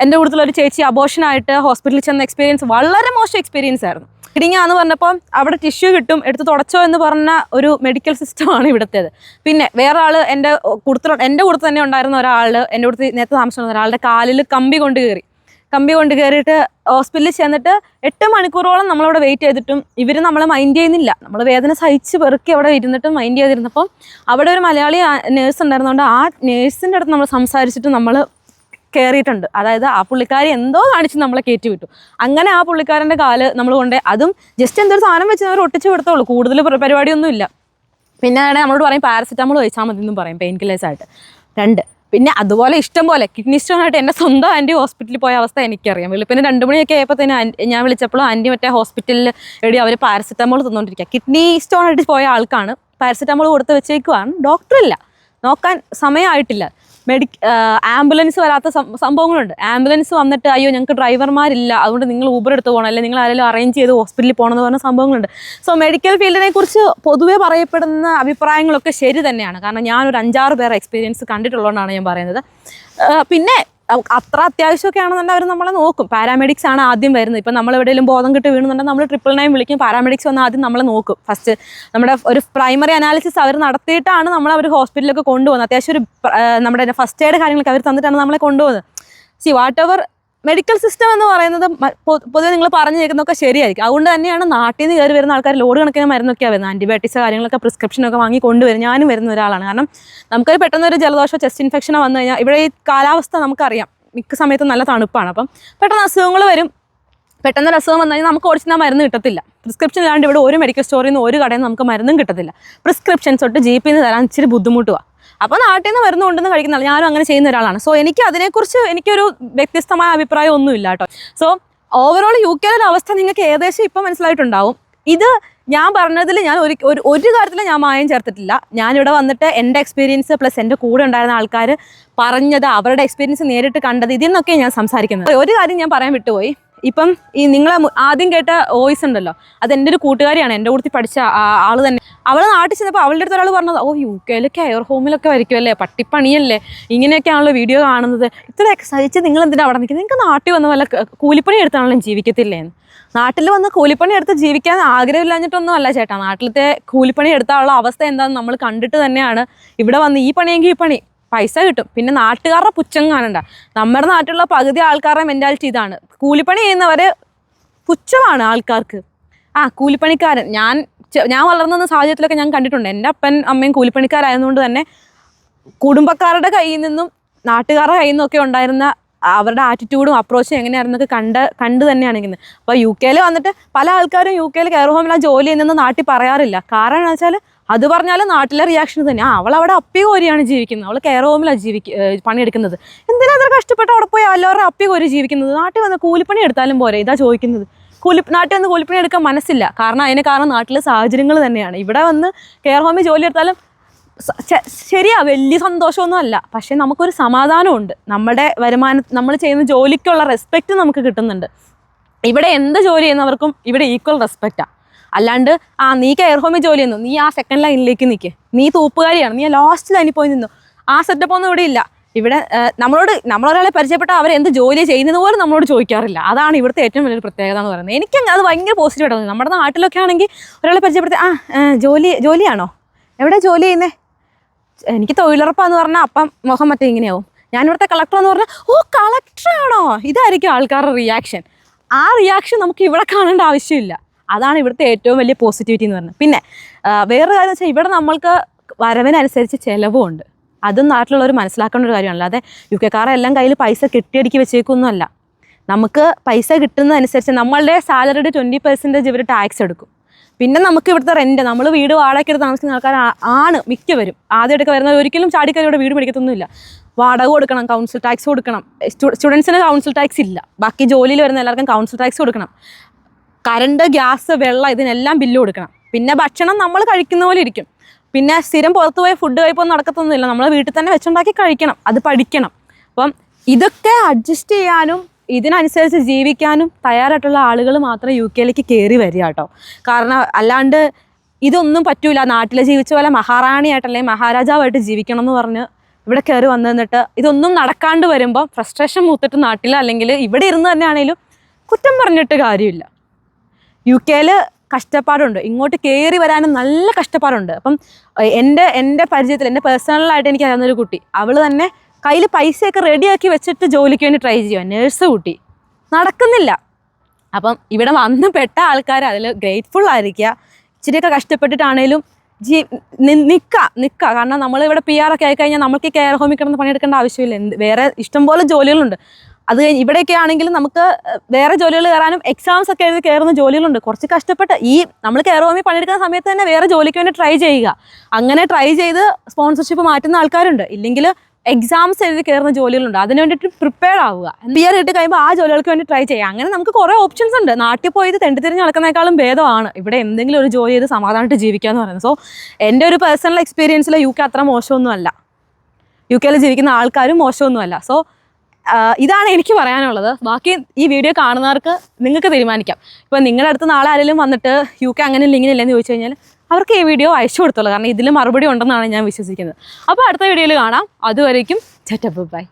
എൻ്റെ കൂടുതലൊരു ചേച്ചി അബോഷനായിട്ട് ഹോസ്പിറ്റലിൽ ചെന്ന എക്സ്പീരിയൻസ് വളരെ മോശം എക്സ്പീരിയൻസ് ആയിരുന്നു. ബ്ലീഡിങ്ങാന്ന് പറഞ്ഞപ്പോൾ അവിടെ ടിഷ്യൂ കിട്ടും, എടുത്ത് തുടച്ചോ എന്ന് പറഞ്ഞ ഒരു മെഡിക്കൽ സിസ്റ്റമാണ് ഇവിടുത്തേത്. പിന്നെ വേറെ ആൾ എൻ്റെ കൂട്ടത്തിൽ തന്നെ ഉണ്ടായിരുന്ന ഒരാൾ, എൻ്റെ കൂട്ടത്തിൽ നേരത്തെ താമസിക്കുന്ന ഒരാളുടെ കാലിൽ കമ്പി കൊണ്ട് കയറിയിട്ട് ഹോസ്പിറ്റലിൽ ചെന്നിട്ട് 8 മണിക്കൂറോളം നമ്മളവിടെ വെയിറ്റ് ചെയ്തിട്ടും ഇവർ നമ്മളെ മൈൻഡ് ചെയ്യുന്നില്ല. നമ്മൾ വേദന സഹിച്ച് പെറുക്കി അവിടെ ഇരുന്നിട്ടും മൈൻഡ് ചെയ്തിരുന്നപ്പം അവിടെ ഒരു മലയാളി നേഴ്സ് ഉണ്ടായിരുന്നതുകൊണ്ട് ആ നേഴ്സിൻ്റെ അടുത്ത് നമ്മൾ സംസാരിച്ചിട്ട് നമ്മൾ കയറിയിട്ടുണ്ട്. അതായത് ആ പുള്ളിക്കാരി എന്തോ കാണിച്ച് നമ്മളെ കയറ്റി വിട്ടു. അങ്ങനെ ആ പുള്ളിക്കാരൻ്റെ കാല് നമ്മൾ കൊണ്ടേ, അതും ജസ്റ്റ് എന്തൊരു സാധനം വെച്ച് അവർ ഒട്ടിച്ച് കൊടുത്തോളൂ, കൂടുതൽ പരിപാടിയൊന്നുമില്ല. പിന്നെ നമ്മളോട് പറയും പാരസിറ്റമോൾ കഴിച്ചാൽ മതി എന്നും പറയും, പെയിൻ കില്ലേഴ്സായിട്ട് 2. പിന്നെ അതുപോലെ ഇഷ്ടം പോലെ കിഡ്നി സ്റ്റോൺ ആയിട്ട് എൻ്റെ സ്വന്തം ആൻറ്റി ഹോസ്പിറ്റലിൽ പോയ അവസ്ഥ എനിക്കറിയാം. പിന്നെ 2 മണിയൊക്കെ ആയപ്പോൾ തന്നെ ഞാൻ വിളിച്ചപ്പോൾ ആൻറ്റി മറ്റേ ഹോസ്പിറ്റലിൽ എടി അവർ പാരസിറ്റമോൾ തന്നുകൊണ്ടിരിക്കുക. കിഡ്നി സ്റ്റോൺ ആയിട്ട് പോയ ആൾക്കാണ് പാരസിറ്റമോൾ കൊടുത്ത് വെച്ചേക്കുവാണ്. ഡോക്ടറില്ല, നോക്കാൻ സമയമായിട്ടില്ല. ആംബുലൻസ് വരാത്ത സംഭവങ്ങളുണ്ട്. ആംബുലൻസ് വന്നിട്ട് അയ്യോ ഞങ്ങൾക്ക് ഡ്രൈവർമാരില്ല, അതുകൊണ്ട് നിങ്ങൾ ഊബർ എടുത്ത് പോകണം, അല്ലെങ്കിൽ നിങ്ങൾ ആരെങ്കിലും അറേഞ്ച് ചെയ്ത് ഹോസ്പിറ്റലിൽ പോകണമെന്ന് പറഞ്ഞ സംഭവങ്ങളുണ്ട്. സോ മെഡിക്കൽ ഫീൽഡിനെ കുറിച്ച് പൊതുവെ പറയപ്പെടുന്ന അഭിപ്രായങ്ങളൊക്കെ ശരി തന്നെയാണ്. കാരണം ഞാനൊരു 5-6 പേരെ എക്സ്പീരിയൻസ് കണ്ടിട്ടുള്ളതുകൊണ്ടാണ് ഞാൻ പറയുന്നത്. പിന്നെ അത്ര അത്യാവശ്യമൊക്കെ ആണെന്നുണ്ടെങ്കിൽ അവർ നമ്മളെ നോക്കും. പാരാമെഡിക്സ് ആണ് ആദ്യം വരുന്നത്. ഇപ്പം നമ്മൾ എവിടെയെങ്കിലും ബോധം കിട്ടി വീണുന്നുണ്ടെങ്കിൽ നമ്മൾ 999 വിളിക്കും. പാരാമെഡിക്സ് വന്ന് ആദ്യം നമ്മളെ നോക്കും. ഫസ്റ്റ് നമ്മുടെ ഒരു പ്രൈമറി അനാലിസിസ് അവർ നടത്തിയിട്ടാണ് അവർ ഹോസ്പിറ്റലിലൊക്കെ കൊണ്ടുപോകുന്നത്. അത്യാവശ്യം ഒരു നമ്മുടെ ഫസ്റ്റ് എയ്ഡ് കാര്യങ്ങളൊക്കെ അവർ തന്നിട്ടാണ് നമ്മളെ കൊണ്ടുപോകുന്നത്. വാട്ട് എവർ മെഡിക്കൽ സിസ്റ്റം എന്ന് പറയുന്നത് പൊതുവെ നിങ്ങൾ പറഞ്ഞു കേൾക്കുന്നതൊക്കെ ശരിയായിരിക്കും. അതുകൊണ്ട് തന്നെയാണ് നാട്ടിൽ നിന്ന് കയറി വരുന്ന ആൾക്കാർ ലോഡ് കണക്കിന് മരുന്നൊക്കെയാണ് വരുന്നത്. ആൻറ്റിബയോട്ടിക്സ് കാര്യങ്ങളൊക്കെ പ്രിസ്ക്രിപ്ഷനൊക്കെ വാങ്ങി കൊണ്ടുവരും. ഞാനും വരുന്ന ഒരാളാണ്. കാരണം നമുക്കൊരു പെട്ടെന്നൊരു ജലദോഷമോ ചെസ്റ്റ് ഇൻഫെക്ഷനോ വന്നു കഴിഞ്ഞാൽ ഇവിടെ ഈ കാലാവസ്ഥ നമുക്കറിയാം, മിക്ക സമയത്തും നല്ല തണുപ്പാണ്. അപ്പം പെട്ടെന്ന് അസുഖങ്ങൾ വരും. പെട്ടെന്നൊരു അസുഖം വന്നു കഴിഞ്ഞാൽ നമുക്ക് ഓടിച്ചാൽ മരുന്ന് കിട്ടത്തില്ല. പ്രിസ്ക്രിപ്ഷൻ ഇല്ലാണ്ട് ഇവിടെ ഒരു മെഡിക്കൽ സ്റ്റോറിൽ നിന്ന് ഒരു കടയിൽ നിന്ന് നമുക്ക് മരുന്നും കിട്ടത്തില്ല. പ്രിസ്ക്രിപ്ഷൻസ് തൊട്ട് GP തരാൻ ഇച്ചിരി ബുദ്ധിമുട്ടുവാണ്. അപ്പോൾ നാട്ടിൽ നിന്ന് മരുന്ന് കൊണ്ടുവന്ന് കഴിക്കുന്നതാണ്. ഞാനും അങ്ങനെ ചെയ്യുന്ന ഒരാളാണ്. സോ എനിക്ക് അതിനെക്കുറിച്ച് എനിക്കൊരു വ്യത്യസ്തമായ അഭിപ്രായം ഒന്നുമില്ല കേട്ടോ. സോ ഓവറോൾ UK അവസ്ഥ നിങ്ങൾക്ക് ഏകദേശം ഇപ്പം മനസ്സിലായിട്ടുണ്ടാവും. ഇത് ഞാൻ പറഞ്ഞതിൽ ഞാൻ ഒരു കാര്യത്തിൽ ഞാൻ മായം ചേർത്തിട്ടില്ല. ഞാനിവിടെ വന്നിട്ട് എൻ്റെ എക്സ്പീരിയൻസ് പ്ലസ് എൻ്റെ കൂടെ ഉണ്ടായിരുന്ന ആൾക്കാർ പറഞ്ഞത്, അവരുടെ എക്സ്പീരിയൻസ് നേരിട്ട് കണ്ടത്, ഇതിൽ നിന്നൊക്കെ ഞാൻ സംസാരിക്കുന്നത്. ഒരു കാര്യം ഞാൻ പറയാൻ വിട്ടുപോയി. ഇപ്പം ഈ നിങ്ങളെ ആദ്യം കേട്ട വോയിസ് ഉണ്ടല്ലോ, അത് എൻ്റെ ഒരു കൂട്ടുകാരിയാണ്, എൻ്റെ കൂട്ടത്തിൽ പഠിച്ച ആൾ തന്നെ. അവൾ നാട്ടിൽ ചെന്നപ്പോൾ അവളുടെ അടുത്ത് ഒരാൾ പറഞ്ഞത്, UK കെയർ ഹോമിലൊക്കെ വരയ്ക്കുമല്ലേ, പട്ടിപ്പണിയല്ലേ, ഇങ്ങനെയൊക്കെയാണല്ലോ വീഡിയോ കാണുന്നത്, ഇത്രയൊക്കെ സഹിച്ച് നിങ്ങൾ എന്തിനാ അവിടെ നിൽക്കുന്നത്, നിങ്ങൾക്ക് നാട്ടിൽ വന്ന വല്ല കൂലിപ്പണി എടുത്താണല്ലോ ജീവിക്കത്തില്ലേന്ന്. നാട്ടിൽ വന്ന് കൂലിപ്പണി എടുത്ത് ജീവിക്കാൻ ആഗ്രഹമില്ലാഞ്ഞിട്ടൊന്നും അല്ല ചേട്ടാ. നാട്ടിലത്തെ കൂലിപ്പണി എടുത്താലുള്ള അവസ്ഥ എന്താണെന്ന് നമ്മൾ കണ്ടിട്ട് തന്നെയാണ് ഇവിടെ വന്ന് ഈ പണിയെങ്കിൽ ഈ പണി പൈസ കിട്ടും. പിന്നെ നാട്ടുകാരുടെ പുച്ഛം കാണണ്ട. നമ്മുടെ നാട്ടിലുള്ള പകുതി ആൾക്കാരുടെ മെൻറ്റാലിറ്റി ഇതാണ്. കൂലിപ്പണി ചെയ്യുന്നവരെ പുച്ഛമാണ് ആൾക്കാർക്ക്. കൂലിപ്പണിക്കാരൻ. ഞാൻ വളർന്ന സാഹചര്യത്തിലൊക്കെ ഞാൻ കണ്ടിട്ടുണ്ട്. എൻ്റെ അപ്പൻ അമ്മയും കൂലിപ്പണിക്കാരായതുകൊണ്ട് തന്നെ കുടുംബക്കാരുടെ കയ്യിൽ നിന്നും നാട്ടുകാരുടെ കയ്യിൽ നിന്നൊക്കെ ഉണ്ടായിരുന്ന അവരുടെ ആറ്റിറ്റ്യൂഡും അപ്രോച്ചും എങ്ങനെയായിരുന്നൊക്കെ കണ്ട് തന്നെയാണ് ഇരിക്കുന്നത്. അപ്പോൾ UK വന്നിട്ട് പല ആൾക്കാരും UK കെയർ ഹോമിലാണ് ജോലി ചെയ്യുന്നതെന്ന് നാട്ടിൽ പറയാറില്ല. കാരണം എന്താ വെച്ചാൽ അത് പറഞ്ഞാൽ നാട്ടിലെ റിയാക്ഷൻ തന്നെ, അവളവിടെ അപ്പി കോരിയാണ് ജീവിക്കുന്നത്, അവൾ കെയർ ഹോമിലാണ് പണിയെടുക്കുന്നത്, എന്തിനാ അത്ര കഷ്ടപ്പെട്ട് അവിടെ പോയി എല്ലാവരും അപ്പി കോരി ജീവിക്കുന്നത്, നാട്ടിൽ വന്ന് കൂലിപ്പണി എടുത്താലും പോരെ, ഇതാ ചോദിക്കുന്നത്. നാട്ടിൽ വന്ന് കൂലിപ്പണി എടുക്കാൻ മനസ്സില്ല. കാരണം നാട്ടിലെ സാഹചര്യങ്ങൾ തന്നെയാണ്. ഇവിടെ വന്ന് കെയർ ഹോമിൽ ജോലി എടുത്താലും ശരിയാ വലിയ സന്തോഷമൊന്നും അല്ല, പക്ഷെ നമുക്കൊരു സമാധാനമുണ്ട്. നമ്മുടെ വരുമാനം, നമ്മൾ ചെയ്യുന്ന ജോലിക്കുള്ള റെസ്പെക്റ്റ് നമുക്ക് കിട്ടുന്നുണ്ട്. ഇവിടെ എന്ത് ജോലി ചെയ്യുന്നവർക്കും ഇവിടെ ഈക്വൽ റെസ്പെക്റ്റാണ്. അല്ലാണ്ട് നീ കെയർ ഹോമിൽ ജോലി ചെയ്യുന്നു, നീ ആ സെക്കൻഡ് ലൈനിലേക്ക് നിൽക്കുക, നീ തൂപ്പുകാരിയാണ്, നീ ലാസ്റ്റ് ലൈനിൽ പോയി നിന്നു, ആ സെറ്റപ്പൊന്നും ഇവിടെ ഇല്ല. ഇവിടെ നമ്മളൊരാളെ പരിചയപ്പെട്ടാൽ അവരെന്ത് ജോലി ചെയ്യുന്നത് പോലും നമ്മളോട് ചോദിക്കാറില്ല. അതാണ് ഇവിടുത്തെ ഏറ്റവും വലിയൊരു പ്രത്യേകത എന്ന് പറയുന്നത്. എനിക്ക് അത് ഭയങ്കര പോസിറ്റീവായിട്ട് തോന്നി. നമ്മുടെ നാട്ടിലൊക്കെ ആണെങ്കിൽ ഒരാളെ പരിചയപ്പെടുത്തി ജോലിയാണോ, എവിടെ ജോലി ചെയ്യുന്നത്, എനിക്ക് തൊഴിലുറപ്പാന്ന് പറഞ്ഞാൽ അപ്പം മുഖം മറ്റേ ഇങ്ങനെയാവും. ഞാനിവിടുത്തെ കളക്ടർ എന്ന് പറഞ്ഞാൽ ഓ കളക്ടറാണോ, ഇതായിരിക്കും ആൾക്കാരുടെ റിയാക്ഷൻ. ആ റിയാക്ഷൻ നമുക്ക് ഇവിടെ കാണേണ്ട ആവശ്യമില്ല. അതാണ് ഇവിടുത്തെ ഏറ്റവും വലിയ പോസിറ്റിവിറ്റി എന്ന് പറയുന്നത്. പിന്നെ വേറൊരു കാര്യം വെച്ചാൽ ഇവിടെ നമ്മൾക്ക് വരവിനനുസരിച്ച് ചിലവുമുണ്ട്. അതും നാട്ടിലുള്ളവർ മനസ്സിലാക്കേണ്ട ഒരു കാര്യമാണ്. അല്ലാതെ UK-കാരെല്ലാം കയ്യിൽ പൈസ കെട്ടിയടിക്ക് വെച്ചേക്കൊന്നുമല്ല. നമുക്ക് പൈസ കിട്ടുന്നതനുസരിച്ച് നമ്മളുടെ സാലറിയുടെ 20% ഇവർ ടാക്സ് എടുക്കും. പിന്നെ നമുക്ക് ഇവിടുത്തെ റെൻറ്റ്, നമ്മൾ വീട് വാടകയ്ക്ക് എടുത്ത് താമസിക്കുന്ന ആൾക്കാരാണ് മിക്കവരും. ആദ്യമായിട്ടൊക്കെ വരുന്നത് ഒരിക്കലും ചാടിക്കറി ഇവിടെ വീട് മേടിക്കത്തൊന്നുമില്ല. വാടക കൊടുക്കണം, കൗൺസിൽ ടാക്സ് കൊടുക്കണം. സ്റ്റുഡൻസിന് കൗൺസിൽ ടാക്സ് ഇല്ല, ബാക്കി ജോലിയിൽ വരുന്ന എല്ലാവർക്കും കൗൺസിൽ ടാക്സ് കൊടുക്കണം. കറണ്ട്, ഗ്യാസ്, വെള്ളം ഇതിനെല്ലാം ബില്ല് കൊടുക്കണം. പിന്നെ ഭക്ഷണം നമ്മൾ കഴിക്കുന്ന പോലെ ഇരിക്കും. പിന്നെ സ്ഥിരം പുറത്ത് പോയി ഫുഡ് കഴിപ്പൊന്നും നടക്കത്തൊന്നുമില്ല, നമ്മൾ വീട്ടിൽ തന്നെ വെച്ചുണ്ടാക്കി കഴിക്കണം, അത് പഠിക്കണം. അപ്പം ഇതൊക്കെ അഡ്ജസ്റ്റ് ചെയ്യാനും ഇതിനനുസരിച്ച് ജീവിക്കാനും തയ്യാറായിട്ടുള്ള ആളുകൾ മാത്രമേ UK-യിലേക്ക് കയറി വരിക കേട്ടോ. കാരണം അല്ലാണ്ട് ഇതൊന്നും പറ്റൂല, നാട്ടിൽ ജീവിച്ച പോലെ മഹാറാണിയായിട്ട് അല്ലെങ്കിൽ മഹാരാജാവായിട്ട് ജീവിക്കണം എന്ന് പറഞ്ഞ് ഇവിടെ കയറി വന്നു നിന്നിട്ട് ഇതൊന്നും നടക്കാണ്ട് വരുമ്പോൾ ഫ്രസ്ട്രേഷൻ മൂത്തിട്ട് നാട്ടിൽ അല്ലെങ്കിൽ ഇവിടെ ഇരുന്ന് തന്നെ ആണെങ്കിലും കുറ്റം പറഞ്ഞിട്ട് കാര്യമില്ല. UK-യിൽ കഷ്ടപ്പാടുണ്ട്, ഇങ്ങോട്ട് കയറി വരാനും നല്ല കഷ്ടപ്പാടുണ്ട്. അപ്പം എൻ്റെ പരിചയത്തിൽ, എൻ്റെ പേഴ്സണലായിട്ട് എനിക്ക് അറിയുന്നൊരു കുട്ടി, അവൾ തന്നെ കയ്യിൽ പൈസയൊക്കെ റെഡിയാക്കി വെച്ചിട്ട് ജോലിക്ക് വേണ്ടി ട്രൈ ചെയ്യുക, നേഴ്സ് കുട്ടി, നടക്കുന്നില്ല. അപ്പം ഇവിടെ വന്ന് പെട്ട ആൾക്കാർ അതിൽ ഗ്രേറ്റ്ഫുൾ ആയിരിക്കുക. ഇച്ചിരിയൊക്കെ കഷ്ടപ്പെട്ടിട്ടാണേലും നിൽക്കുക. കാരണം നമ്മളിവിടെ PR ഒക്കെ ആയിക്കഴിഞ്ഞാൽ നമുക്ക് കെയർ ഹോമിൽ കിടന്ന് പണിയെടുക്കേണ്ട ആവശ്യമില്ല. വേറെ ഇഷ്ടംപോലെ ജോലികളുണ്ട്. അത് കഴിഞ്ഞ് ഇവിടെയൊക്കെ ആണെങ്കിലും നമുക്ക് വേറെ ജോലികൾ കയറാനും എക്സാംസ് ഒക്കെ എഴുതി കയറുന്ന ജോലികളുണ്ട്. കുറച്ച് കഷ്ടപ്പെട്ട് നമ്മൾ കെയർ ഹോമിൽ പണിയെടുക്കുന്ന സമയത്ത് തന്നെ വേറെ ജോലിക്ക് വേണ്ടി ട്രൈ ചെയ്യുക. അങ്ങനെ ട്രൈ ചെയ്ത് സ്പോൺസർഷിപ്പ് മാറ്റുന്ന ആൾക്കാരുണ്ട്. ഇല്ലെങ്കിൽ എക്സാംസ് എഴുതി കയറുന്ന ജോലികളുണ്ട്, അതിന് വേണ്ടിയിട്ട് പ്രിപ്പയർ ആവുക. PR കിട്ടി കഴിയുമ്പോൾ ആ ജോലികൾക്ക് വേണ്ടി ട്രൈ ചെയ്യുക. അങ്ങനെ നമുക്ക് കുറേ ഓപ്ഷൻസ് ഉണ്ട്. നാട്ടിൽ പോയി ഇത് തെണ്ടിത്തിരിഞ്ഞ് നടക്കുന്നതിനേക്കാളും ഭേദമാണ് ഇവിടെ എന്തെങ്കിലും ഒരു ജോലി ചെയ്ത് സമാധാനമായിട്ട് ജീവിക്കുക എന്ന് പറയുന്നത്. സോ എൻ്റെ ഒരു പേഴ്സണൽ എക്സ്പീരിയൻസിൽ UK അത്ര മോശമൊന്നുമല്ല, UK-യിൽ ജീവിക്കുന്ന ആൾക്കാരും മോശമൊന്നുമല്ല. സോ ഇതാണ് എനിക്ക് പറയാനുള്ളത്. ബാക്കി ഈ വീഡിയോ കാണുന്നവർക്ക് നിങ്ങൾക്ക് തീരുമാനിക്കാം. ഇപ്പം നിങ്ങളുടെ അടുത്ത് നാളെ ആരെങ്കിലും വന്നിട്ട് UK അങ്ങനെ ഇല്ലെന്ന് ചോദിച്ചു കഴിഞ്ഞാൽ അവർക്ക് ഈ വീഡിയോ അയച്ചു കൊടുത്തോളൂ. കാരണം ഇതിൽ മറുപടി ഉണ്ടെന്നാണ് ഞാൻ വിശ്വസിക്കുന്നത്. അപ്പോൾ അടുത്ത വീഡിയോയിൽ കാണാം. അതുവരേക്കും ബൈ.